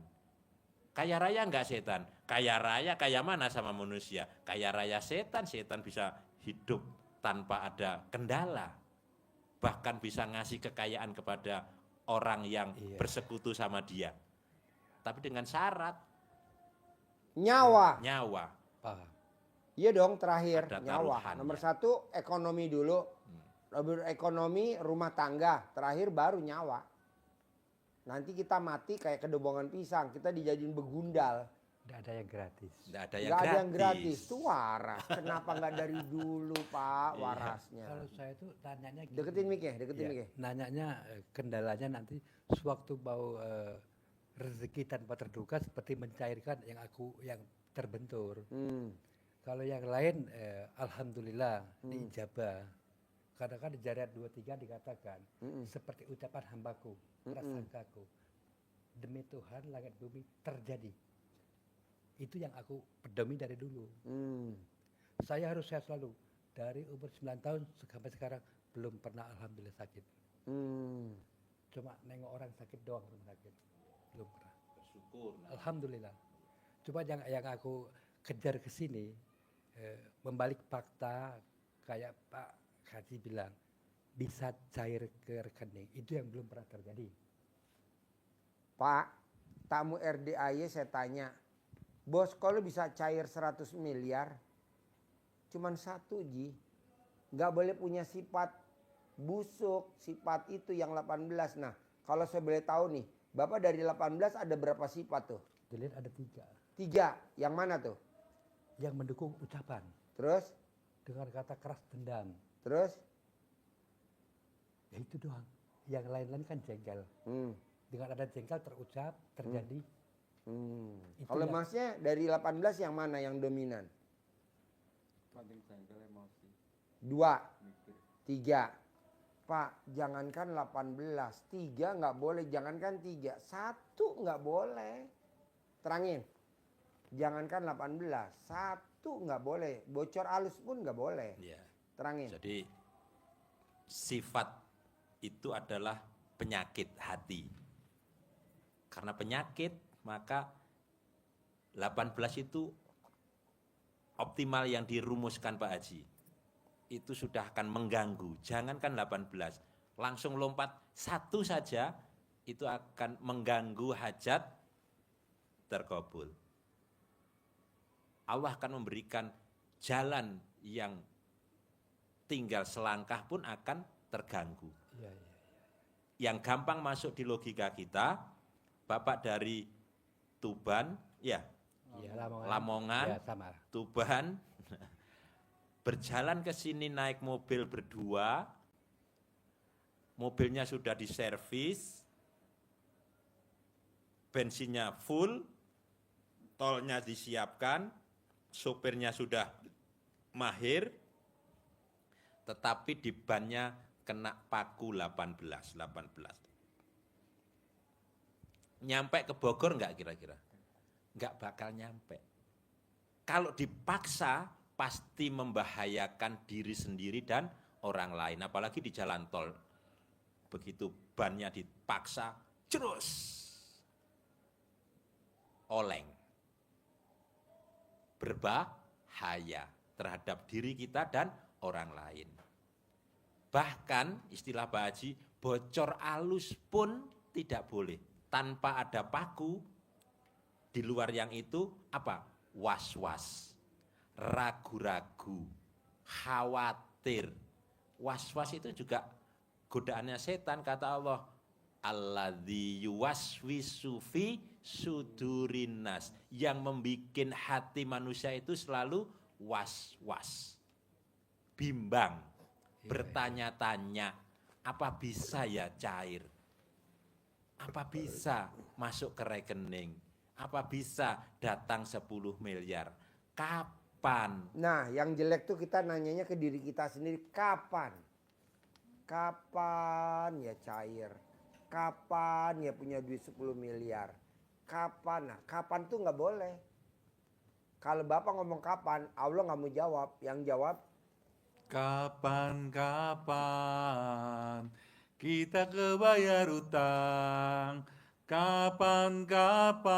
Kaya raya enggak setan? Kaya raya, kaya mana sama manusia? Kaya raya setan bisa hidup tanpa ada kendala. Bahkan bisa ngasih kekayaan kepada orang yang bersekutu sama dia. Tapi dengan syarat Nyawa. Paham. Iya dong, terakhir Ada nyawa. taruhannya. Nomor 1 ekonomi dulu. Ekonomi, rumah tangga, terakhir baru nyawa. Nanti kita mati kayak kedobongan pisang, kita dijadiin begundal. Tidak ada yang gratis. Tidak ada yang Nggak gratis. ada yang gratis, itu waras. Kenapa nggak dari dulu Pak warasnya? Kalau saya tuh tanyanya gini. Deketin mic-nya, deketin Ya, mic-nya. nanyanya kendalanya nanti sewaktu mau rezeki tanpa terduga seperti mencairkan yang terbentur. Kalau yang lain alhamdulillah diijabah. kadang-kadang di Zariyat 23 dikatakan seperti ucapan hambaku, prasangkaku. Demi Tuhan langit bumi terjadi. Itu yang aku pedomi dari dulu. Saya harus sehat selalu. Dari umur 9 tahun sampai sekarang belum pernah alhamdulillah sakit. Cuma nengok orang sakit doang belum sakit. Belum pernah. Bersyukur. Alhamdulillah. Cuma yang aku kejar ke sini membalik fakta kayak Pak Haji bilang bisa cair ke rekening. Itu yang belum pernah terjadi. Pak, tamu RDAY saya tanya, bos kalau bisa cair 100 miliar, cuman satu Ji, nggak boleh punya sifat busuk, sifat itu yang 18. Nah, kalau saya boleh tahu nih, Bapak dari 18 ada berapa sifat tuh? Dilihat ada 3. 3, yang mana tuh? Yang mendukung ucapan. Terus? Dengan kata keras dendam. Terus? Ya itu doang. Yang lain-lain kan jengkel. Dengan ada jengkel terucap, terjadi. Kalau masnya dari 18 yang mana yang dominan? Paling jengkel emosi. 2, 3. Pak, jangankan 18, 3 nggak boleh, jangankan 3, 1 nggak boleh. Terangin. Jangankan 18, 1 nggak boleh. Bocor halus pun nggak boleh. Ya. Terangin. Jadi sifat itu adalah penyakit hati. Karena penyakit, maka 18 itu optimal yang dirumuskan Pak Haji. Itu sudah akan mengganggu. Jangankan 18, langsung lompat 1 saja itu akan mengganggu hajat terkabul. Allah akan memberikan jalan yang tinggal selangkah pun akan terganggu. Yang gampang masuk di logika kita, Bapak dari Tuban, ya, Lamongan, Ya, sama. Tuban, berjalan ke sini naik mobil berdua, mobilnya sudah diservis, bensinnya full, tolnya disiapkan, sopirnya sudah mahir, tetapi di bannya kena paku 18. Nyampe ke Bogor enggak kira-kira? Enggak bakal nyampe. Kalau dipaksa pasti membahayakan diri sendiri dan orang lain, apalagi di jalan tol. Begitu bannya dipaksa, terus oleng. Berbahaya terhadap diri kita dan orang lain. Bahkan istilah Pak Haji, bocor alus pun tidak boleh. Tanpa ada paku, di luar yang itu apa? Was-was, ragu-ragu, khawatir. Was-was itu juga godaannya setan, kata Allah. Alladzi yuwaswisu fi sudurinas, yang membikin hati manusia itu selalu was-was, bimbang, bertanya-tanya, apa bisa ya cair? Apa bisa masuk ke rekening? Apa bisa datang 10 miliar? Kapan? Nah, yang jelek tuh kita nanyanya ke diri kita sendiri, kapan? Kapan ya cair? Kapan ya punya duit 10 miliar? Kapan? Nah, kapan tuh nggak boleh. Kalau Bapak ngomong kapan, Allah nggak mau jawab. Yang jawab, Kapan-kapan kita kebayar utang? Kapan-kapan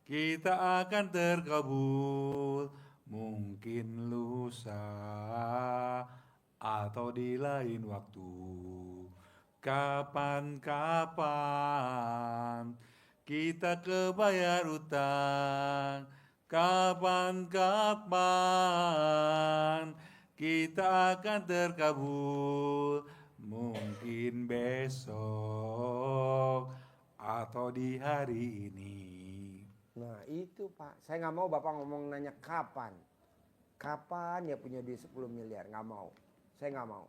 kita akan terkabul? Mungkin lusa atau di lain waktu. Kapan-kapan kita kebayar utang? Kapan-kapan kita akan terkabul? Mungkin besok atau di hari ini. nah itu Pak. Saya nggak mau Bapak ngomong nanya kapan. Kapan ya punya duit 10 miliar? Nggak mau. Saya nggak mau.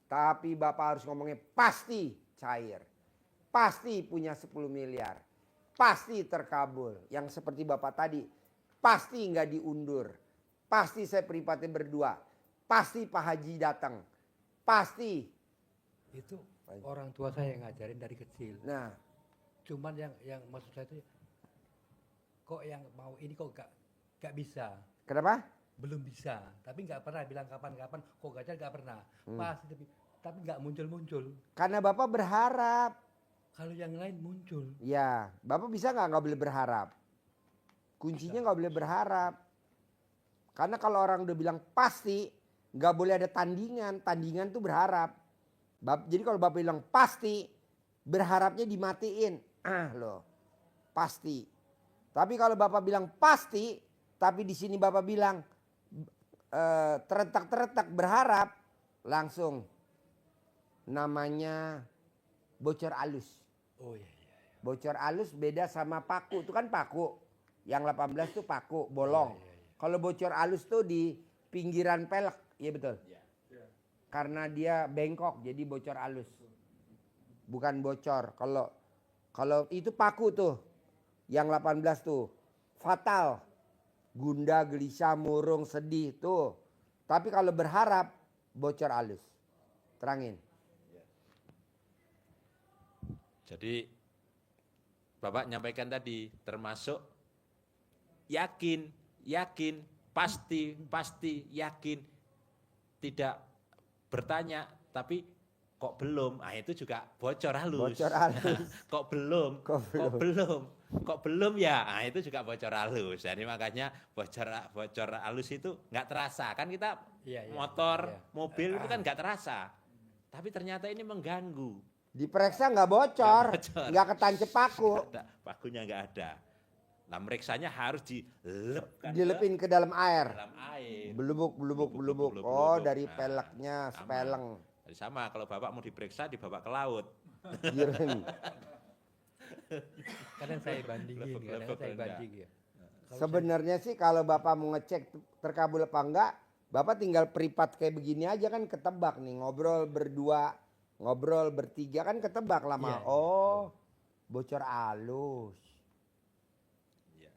Tapi Bapak harus ngomongnya pasti cair. Pasti punya 10 miliar. Pasti terkabul. Yang seperti Bapak tadi. Pasti nggak diundur. Pasti saya peripatnya berdua. pasti Pak Haji datang. Pasti. Itu orang tua saya yang ngajarin dari kecil. Nah, Cuman yang maksud saya itu kok yang mau ini kok gak bisa. kenapa? Belum bisa, tapi nggak pernah bilang kapan-kapan, kok gagal nggak pernah. Pasti tapi nggak muncul-muncul. Karena Bapak berharap. Kalau yang lain muncul. Ya, Bapak bisa nggak boleh berharap. Kuncinya nggak boleh berharap. Karena kalau orang udah bilang pasti, nggak boleh ada tandingan. Tandingan tuh berharap. Jadi kalau Bapak bilang pasti, berharapnya dimatiin. Loh, pasti. Tapi kalau Bapak bilang pasti, tapi di sini Bapak bilang teretak-teretak berharap, langsung namanya bocor alus. Oh iya. Bocor alus beda sama paku. Itu kan paku. Yang 18 itu paku, bolong. Kalau bocor alus tuh di pinggiran pelek. Iya betul. Karena dia bengkok jadi bocor alus. Bukan bocor. Kalau itu paku tuh. Yang 18 tuh. Fatal. Gundah, gelisah, murung, sedih tuh. Tapi kalau berharap bocor alus. Terangin. Jadi Bapak nyampaikan tadi termasuk yakin, pasti, yakin. Tidak bertanya tapi kok belum. Ah itu juga bocor halus. Bocor halus. Kok belum ya. Ah itu juga bocor halus. Jadi makanya bocor halus itu nggak terasa. Kan kita motor, mobil itu kan nggak terasa. Tapi ternyata ini mengganggu. Diperiksa nggak bocor, nggak ketancep paku. Pakunya nggak ada. Nah meriksanya harus Dilepin ke dalam air. dalam air. Belubuk. Oh dari peleknya, sepeleng. Jadi sama kalau Bapak mau diperiksa dibawa ke laut. Giring. Kadang saya bandingin, ya. Sebenarnya sih kalau Bapak mau ngecek terkabul apa enggak, Bapak tinggal privat kayak begini aja kan ketebak nih. Ngobrol berdua, ngobrol bertiga kan ketebak lama. Bocor alus.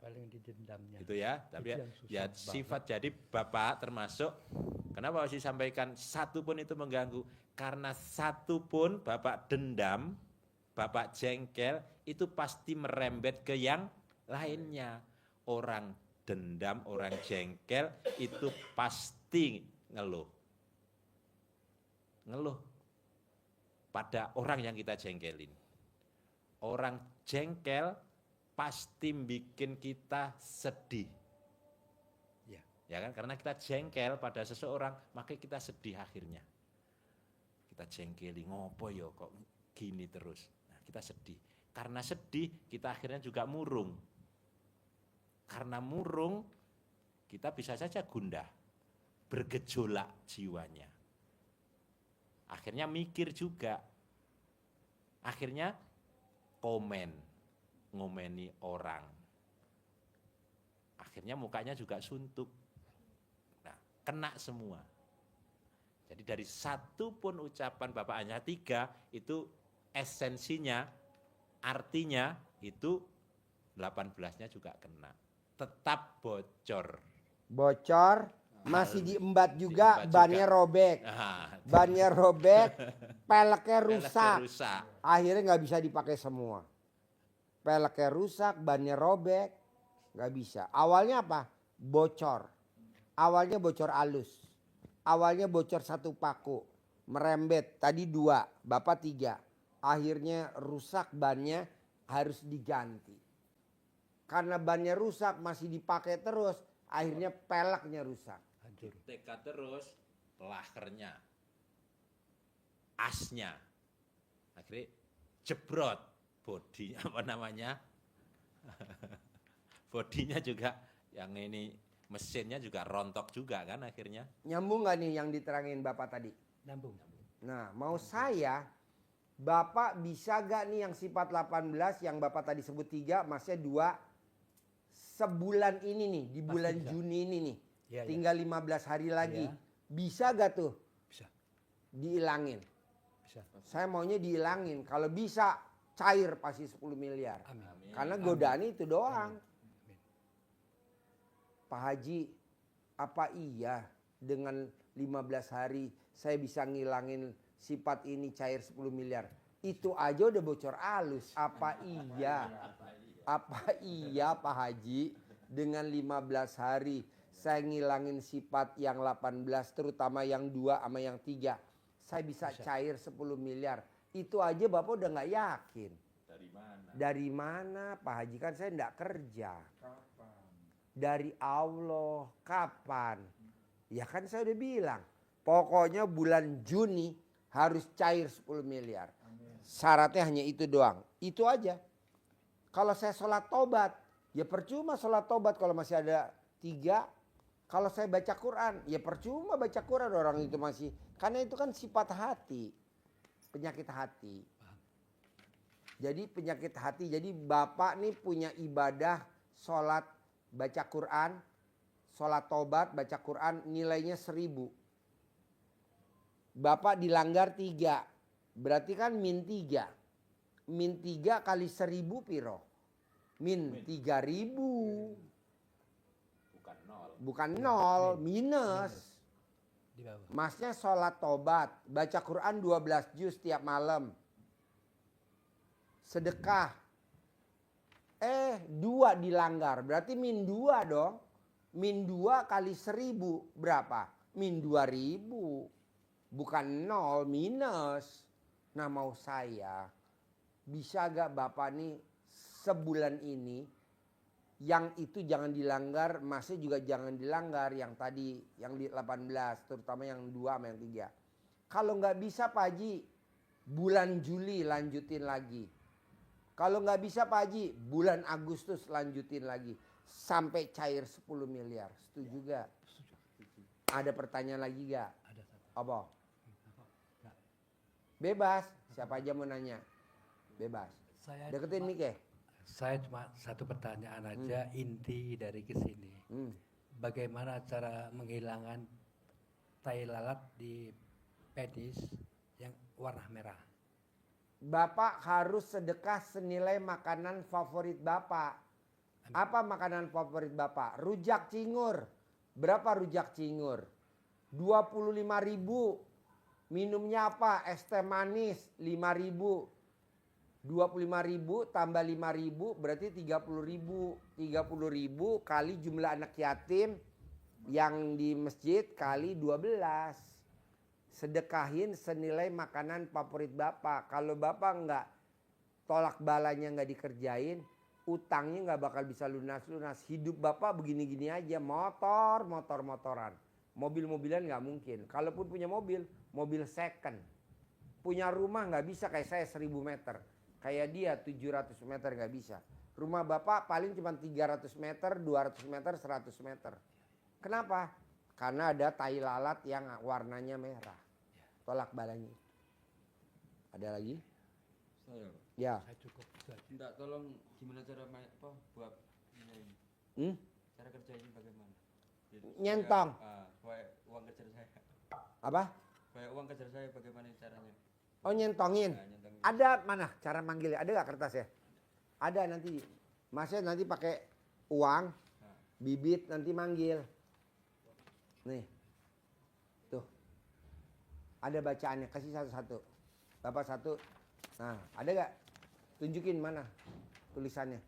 Paling didendamnya. Gitu ya. Tapi Itu yang susah ya banget. sifat jadi Bapak termasuk kenapa harus disampaikan satu pun itu mengganggu? Karena satu pun Bapak dendam, Bapak jengkel itu pasti merembet ke yang lainnya. Orang dendam, orang jengkel itu pasti ngeluh. Ngeluh pada orang yang kita jengkelin. Orang jengkel pasti bikin kita sedih. Ya kan, karena kita jengkel pada seseorang, maka kita sedih akhirnya. Kita jengkeli, ngopo yo kok gini terus. Nah, kita sedih. Karena sedih, kita akhirnya juga murung. Karena murung, kita bisa saja gundah, bergejolak jiwanya. Akhirnya mikir juga. Akhirnya ngomeni orang. Akhirnya mukanya juga suntuk. Nah, kena semua. Jadi dari satu pun ucapan Bapak hanya 3, itu esensinya, artinya itu 18-nya juga kena. Tetap bocor. Bocor, masih diembat juga, Diembat bannya juga. robek. Nah, Bannya robek, peleknya peleknya rusak. rusak. Akhirnya nggak bisa dipakai semua. Peleknya rusak, bannya robek, nggak bisa. Awalnya apa? Bocor. Awalnya bocor alus. Awalnya bocor satu paku. Merembet, tadi 2, Bapak 3. Akhirnya rusak bannya, harus diganti. Karena bannya rusak masih dipakai terus, akhirnya peleknya rusak. Hancur. TK terus, lakernya, asnya, akhirnya jebrot, bodinya apa namanya, bodinya juga yang ini mesinnya juga rontok juga kan akhirnya. Nyambung nggak nih yang diterangin Bapak tadi? Nyambung. Nah, mau saya, Bapak bisa gak nih yang sifat 18 yang Bapak tadi sebut 3, masnya 2, sebulan ini nih, di bulan bisa. Juni ini nih, Iya, iya. tinggal 15 hari lagi. Iya. Bisa gak tuh Bisa. diilangin? Bisa. Saya maunya diilangin. Kalau bisa cair pasti 10 miliar. Amin. Karena godaan itu doang. Pak Haji, apa iya dengan 15 hari saya bisa ngilangin sifat ini cair 10 miliar. Itu aja udah bocor halus. Apa iya? Apa iya Pak Haji dengan 15 hari saya ngilangin sifat yang 18 terutama yang 2 sama yang 3. Saya bisa cair 10 miliar. Itu aja Bapak udah nggak yakin. Dari mana? Dari mana Pak Haji, kan saya enggak kerja. Dari Allah. Kapan? Ya kan saya udah bilang. Pokoknya bulan Juni harus cair 10 miliar. Syaratnya hanya itu doang. Itu aja. Kalau saya sholat tobat, ya percuma sholat tobat kalau masih ada 3. Kalau saya baca Quran, ya percuma baca Quran orang itu masih. Karena itu kan sifat hati. Penyakit hati. Jadi penyakit hati. Jadi Bapak nih punya ibadah sholat baca Quran, sholat tobat, baca Quran nilainya 1000. Bapak dilanggar 3. Berarti kan min 3. Min 3 kali 1000 piro? Min 3000. Bukan 0, minus. Di bawah. Masnya sholat tobat, baca Quran 12 juz tiap malam. Sedekah. 2 dilanggar, berarti min 2 dong. Min 2 kali 1000 berapa? Min 2000. Bukan 0, minus. Nah mau saya, bisa gak Bapak nih sebulan ini, yang itu jangan dilanggar, masih juga jangan dilanggar yang tadi, yang di 18, terutama yang 2 sama yang 3. Kalau nggak bisa Pak Haji, bulan Juli lanjutin lagi. Kalau nggak bisa Pak Haji, bulan Agustus lanjutin lagi. Sampai cair 10 miliar. Setuju gak? Ada pertanyaan lagi gak? Ada satu. Apa? Bebas. Siapa aja mau nanya. Bebas. Saya Deketin mic ya. Saya cuma satu pertanyaan aja inti dari kesini. Bagaimana cara menghilangkan tai lalat di penis yang warna merah? Bapak harus sedekah senilai makanan favorit Bapak. Apa makanan favorit Bapak? Rujak cingur. Berapa rujak cingur? 25.000. Minumnya apa? Es teh manis 5.000. 25.000 tambah 5.000 berarti 30.000. 30.000 kali jumlah anak yatim yang di masjid kali 12. Sedekahin senilai makanan favorit Bapak. Kalau Bapak nggak tolak balanya nggak dikerjain, utangnya nggak bakal bisa lunas-lunas. Hidup Bapak begini-gini aja, motoran, mobil-mobilan nggak mungkin. Kalaupun punya mobil, mobil second. Punya rumah nggak bisa kayak saya 1000 meter. Kayak dia 700 meter nggak bisa. Rumah Bapak paling cuma 300 meter, 200 meter, 100 meter. Kenapa? Karena ada tai lalat yang warnanya merah. Tolak balanya. Ada lagi? Saya Pak. Ya. Saya cukup itu aja. Minta tolong gimana cara buat ini. Cara kerja ini bagaimana? Jadi Nyentong. supaya uang kejar saya. Apa? Supaya uang kejar saya bagaimana caranya? Oh nyentongin. Nah, nyentongin. Ada mana cara manggilnya? Ada gak kertas ya? Ada nanti. Masnya nanti pakai uang, bibit nanti manggil. Nih. Tuh. Ada bacaannya, kasih satu-satu. Bapak satu. Nah, ada gak? Tunjukin mana tulisannya.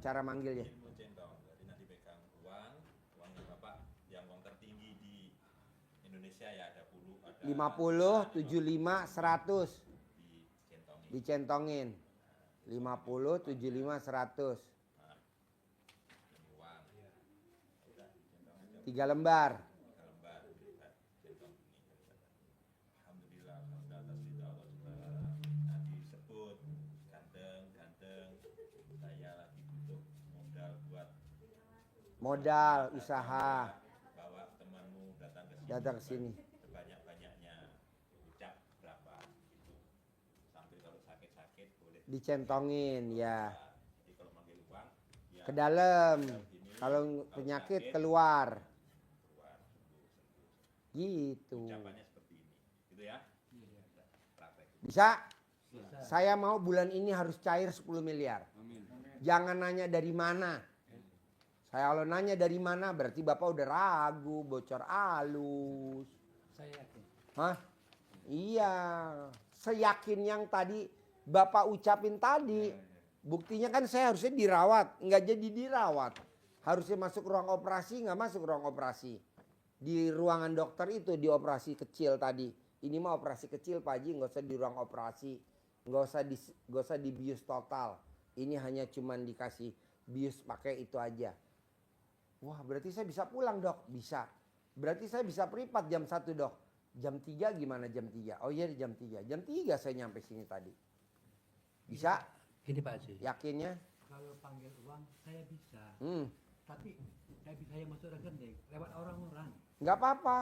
Cara manggilnya. Ilmu centong, jadi nanti pegang uangnya Bapak yang uang tertinggi di Indonesia ya ada 50, 75, 100. dicentongin. Dicentongin. 50, 75, 100. Ini uang. Udah dicentongin. 3 lembar. Lembar centong ini. Alhamdulillah atas ridha Allah Subhanahu. Nah disebut ganteng. Saya lagi butuh modal buat Modal, usaha. bawa temanmu Datang ke sini. sebanyak-banyaknya. Ucap berapa gitu. Sambil kalau sakit-sakit boleh. Dicentongin ya. Jadi kalau manggil uang ya Ke dalam. gini, Kalau penyakit keluar. Gitu. ucapannya seperti ini. Gitu ya. Praktek. Bisa? Saya mau bulan ini harus cair 10 miliar. Jangan nanya dari mana. Saya kalau nanya dari mana berarti Bapak udah ragu, bocor halus. Saya yakin. Hah? Iya, seyakin yang tadi Bapak ucapin tadi. Buktinya kan saya harusnya dirawat, nggak jadi dirawat. Harusnya masuk ruang operasi, nggak masuk ruang operasi. Di ruangan dokter itu dioperasi kecil tadi. Ini mah operasi kecil Pak Haji, nggak usah di ruang operasi, nggak usah dibius total. Ini hanya cuman dikasih bius pakai itu aja. Wah berarti saya bisa pulang dok, bisa. Berarti saya bisa privat jam 1 dok. Jam 3 gimana jam 3? Oh iya jam 3. Jam 3 saya nyampe sini tadi. Bisa? Gini Pak Haji. Yakinnya? Kalau panggil uang saya bisa. Hmm. Tapi saya bisa yang masuk rekening lewat orang-orang. Nggak apa-apa.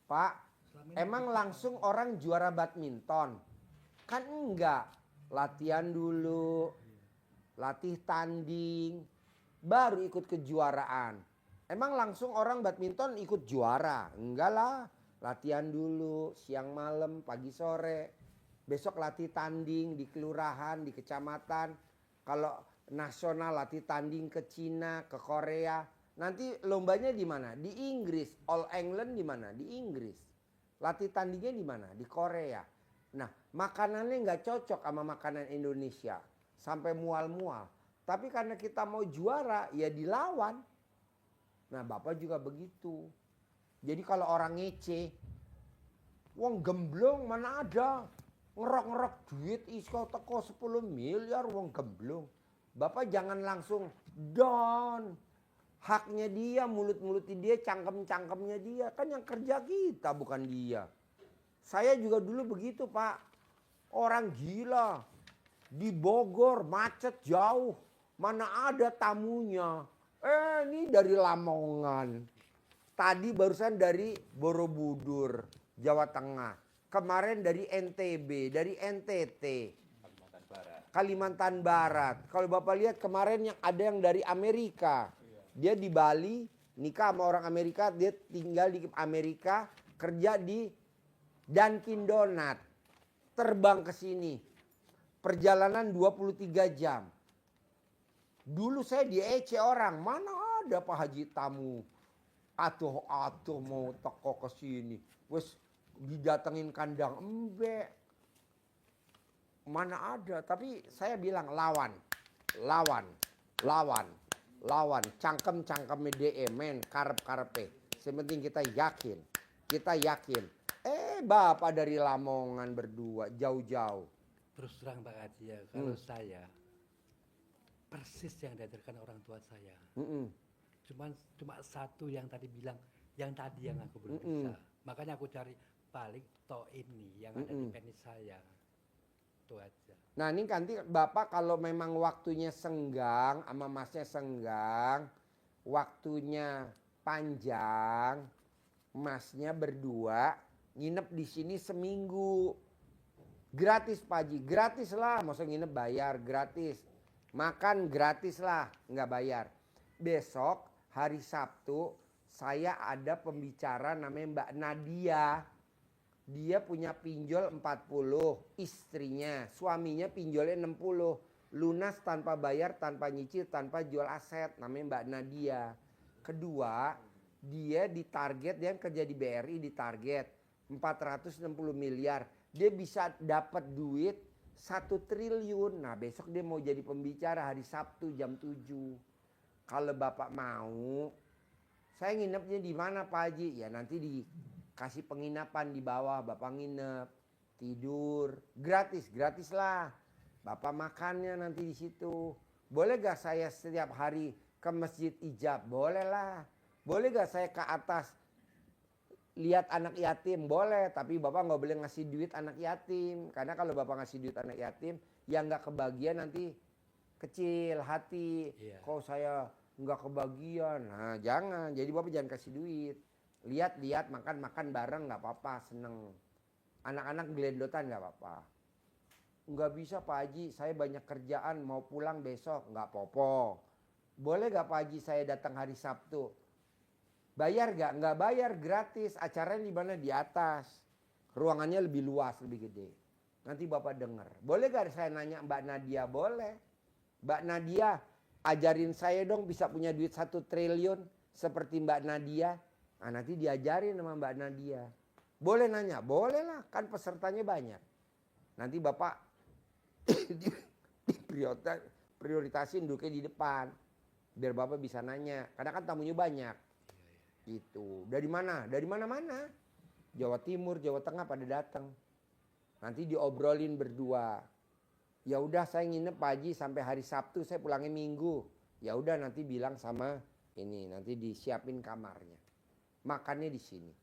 Pak, Selama ini emang kita- langsung orang juara badminton? Kan enggak. Latihan dulu. Latih tanding. Baru ikut kejuaraan. Emang langsung orang badminton ikut juara? Enggak lah. Latihan dulu, siang malam, pagi sore. Besok latih tanding di kelurahan, di kecamatan. Kalau nasional latih tanding ke Cina, ke Korea. Nanti lombanya di mana? Di Inggris. All England di mana? Di Inggris. Latih tandingnya di mana? Di Korea. Nah, makanannya nggak cocok sama makanan Indonesia. Sampai mual-mual. Tapi karena kita mau juara, ya dilawan. Nah, Bapak juga begitu. Jadi kalau orang ngece, wong gemblong mana ada. Ngerok-ngerok duit isko teko 10 miliar wong gemblong. Bapak jangan langsung down. Haknya dia, mulut-mulutnya dia, cangkem-cangkemnya dia. Kan yang kerja kita bukan dia. Saya juga dulu begitu Pak. Orang gila. Di Bogor macet jauh. Mana ada tamunya. Ini dari Lamongan. Tadi barusan dari Borobudur, Jawa Tengah. Kemarin dari NTB, dari NTT. Kalimantan Barat. Kalau Bapak lihat kemarin yang ada yang dari Amerika. Dia di Bali, nikah sama orang Amerika, dia tinggal di Amerika, kerja di Dunkin Donat. Terbang ke sini. Perjalanan 23 jam. Dulu saya diece orang, mana ada Pak Haji tamu. Atuh mau teko ke sini. Wes didatengin kandang embe. Mana ada, tapi saya bilang lawan. Cangkem-cangkemnya DE men, karep-karepe. Sementing kita yakin. Bapak dari Lamongan berdua, jauh-jauh. Terus terang Pak Haji ya, kalau saya persis yang diajarkan orang tua saya. Cuma satu yang tadi bilang, yang aku belum bisa. Makanya aku cari balik to ini yang ada di penis saya. Itu aja. Nah ini nanti Bapak kalau memang waktunya senggang, sama masnya senggang, waktunya panjang, masnya berdua nginep di sini seminggu. Gratis Pak Haji, gratis lah, masa nginep bayar, gratis. Makan gratis lah, nggak bayar. Besok hari Sabtu saya ada pembicara namanya Mbak Nadia. Dia punya pinjol 40, istrinya, suaminya pinjolnya 60. Lunas tanpa bayar, tanpa nyicil, tanpa jual aset, namanya Mbak Nadia. Kedua, dia ditarget, dia kerja di BRI ditarget 460 miliar. Dia bisa dapat duit 1 triliun. Nah besok dia mau jadi pembicara hari Sabtu jam 7. Kalau Bapak mau, saya nginepnya di mana Pak Haji? Ya nanti dikasih penginapan di bawah, Bapak nginep, tidur, gratis lah. Bapak makannya nanti di situ. Boleh gak saya setiap hari ke Masjid Ijab? Boleh lah. Boleh gak saya ke atas lihat anak yatim? Boleh, tapi Bapak nggak boleh ngasih duit anak yatim. Karena kalau Bapak ngasih duit anak yatim, yang nggak kebagian nanti kecil hati. Iya. Kok saya nggak kebagian? Nah jangan, jadi Bapak jangan kasih duit. Lihat, makan bareng nggak apa-apa, seneng. Anak-anak gelendotan nggak apa-apa. Nggak bisa Pak Haji, saya banyak kerjaan, mau pulang besok. Nggak apa-apa. Boleh gak Pak Haji saya datang hari Sabtu? Bayar gak? Nggak bayar, gratis. Acaranya di mana? Di atas. Ruangannya lebih luas, lebih gede. Nanti Bapak dengar. Boleh gak saya nanya Mbak Nadia? Boleh. Mbak Nadia, ajarin saya dong bisa punya duit 1 triliun seperti Mbak Nadia. Nah, nanti diajarin sama Mbak Nadia. Boleh nanya? Boleh lah, kan pesertanya banyak. Nanti Bapak prioritasin duduknya di depan. Biar Bapak bisa nanya. Karena kan tamunya banyak. Gitu. Dari mana? Dari mana-mana. Jawa Timur, Jawa Tengah pada datang. Nanti diobrolin berdua. Ya udah saya nginep Pak Haji sampai hari Sabtu, saya pulangnya Minggu. Ya udah nanti bilang sama ini, nanti disiapin kamarnya. Makannya di sini.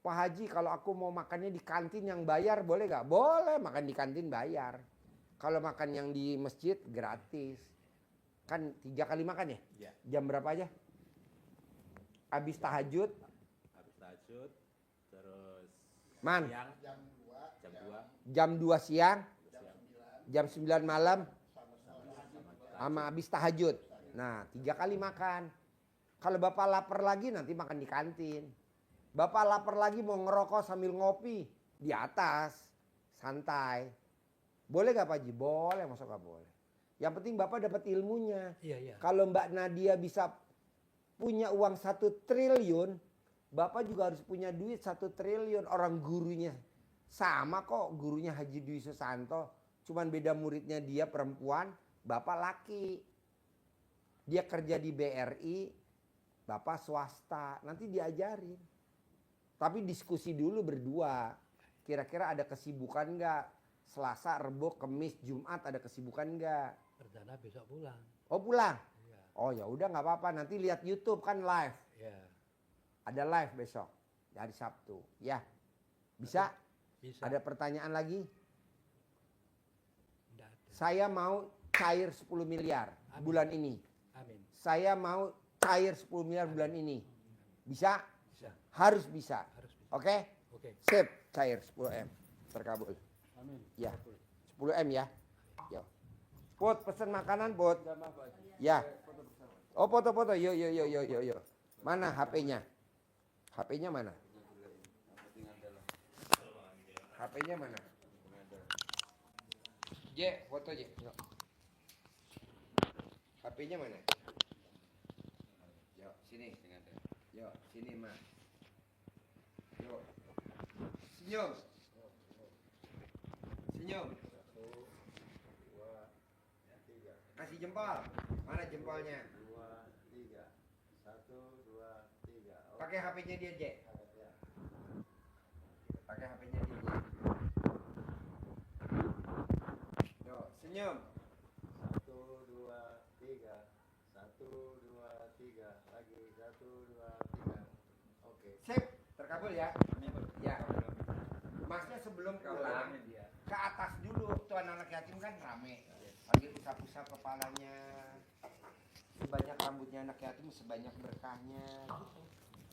Pak Haji kalau aku mau makannya di kantin yang bayar boleh gak? Boleh, makan di kantin bayar. Kalau makan yang di masjid gratis. Kan 3 kali makan ya? Ya. Jam berapa aja? Habis tahajud. Habis tahajud, terus Man. siang Jam 2 siang. Jam 9 malam. Sama habis tahajud. Nah 3 kali makan. Kalau Bapak lapar lagi nanti makan di kantin. Bapak lapar lagi mau ngerokok sambil ngopi di atas, santai. Boleh gak Pak Haji? Boleh, masa gak boleh. Yang penting Bapak dapat ilmunya. Iya. Kalau Mbak Nadia bisa punya uang 1 triliun, Bapak juga harus punya duit 1 triliun. Orang gurunya sama kok, gurunya Haji Dwi Susanto. Cuman beda muridnya dia perempuan, Bapak laki. Dia kerja di BRI, Bapak swasta. Nanti diajarin. Tapi diskusi dulu berdua. Kira-kira ada kesibukan nggak? Selasa, Rebo, Kemis, Jumat ada kesibukan nggak? Perdana besok pulang. Oh pulang? Iya. Oh ya udah nggak apa-apa. Nanti lihat YouTube kan live. Iya. Ada live besok hari Sabtu. Ya, bisa? Bisa. Ada pertanyaan lagi? Nggak ada. Saya mau cair 10 miliar Amin. bulan ini. Amin. Saya mau cair 10 miliar bulan ini. Bisa? Bisa. Harus bisa. Harus bisa. Oke? Oke. Sip, cair 10 M. Terkabul. Amin. Ya. 10 M ya. Yo. Put, pesen makanan, Put. Ya. Oh, foto-foto. Yo. Mana HP-nya? HP-nya mana? HP-nya mana? J, foto J. Yo. HP-nya mana? Yo, sini. Yo, sini, Mas. Yo. Senyum. Senyum. Kasih jempol. Mana jempolnya? 2, 3. 1, 2, 3. Pakai HP-nya dia, J. Pakai HP-nya dia, J. Yo, senyum. 1, 2, 3. 1, 2, 3. Lagi 1, 2, 3. Oke. Sip, terkabul ya. Ya. Masnya sebelum pulang ke atas dulu. Tuh anak-anak yatim kan rame. Panggil usap-usap kepalanya. Sebanyak rambutnya anak yatim, sebanyak berkahnya. Gitu.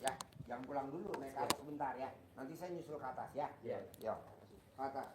Ya, jangan pulang dulu, naik ke atas sebentar ya. Nanti saya nyusul ke atas ya. Iya. Yo, ke atas.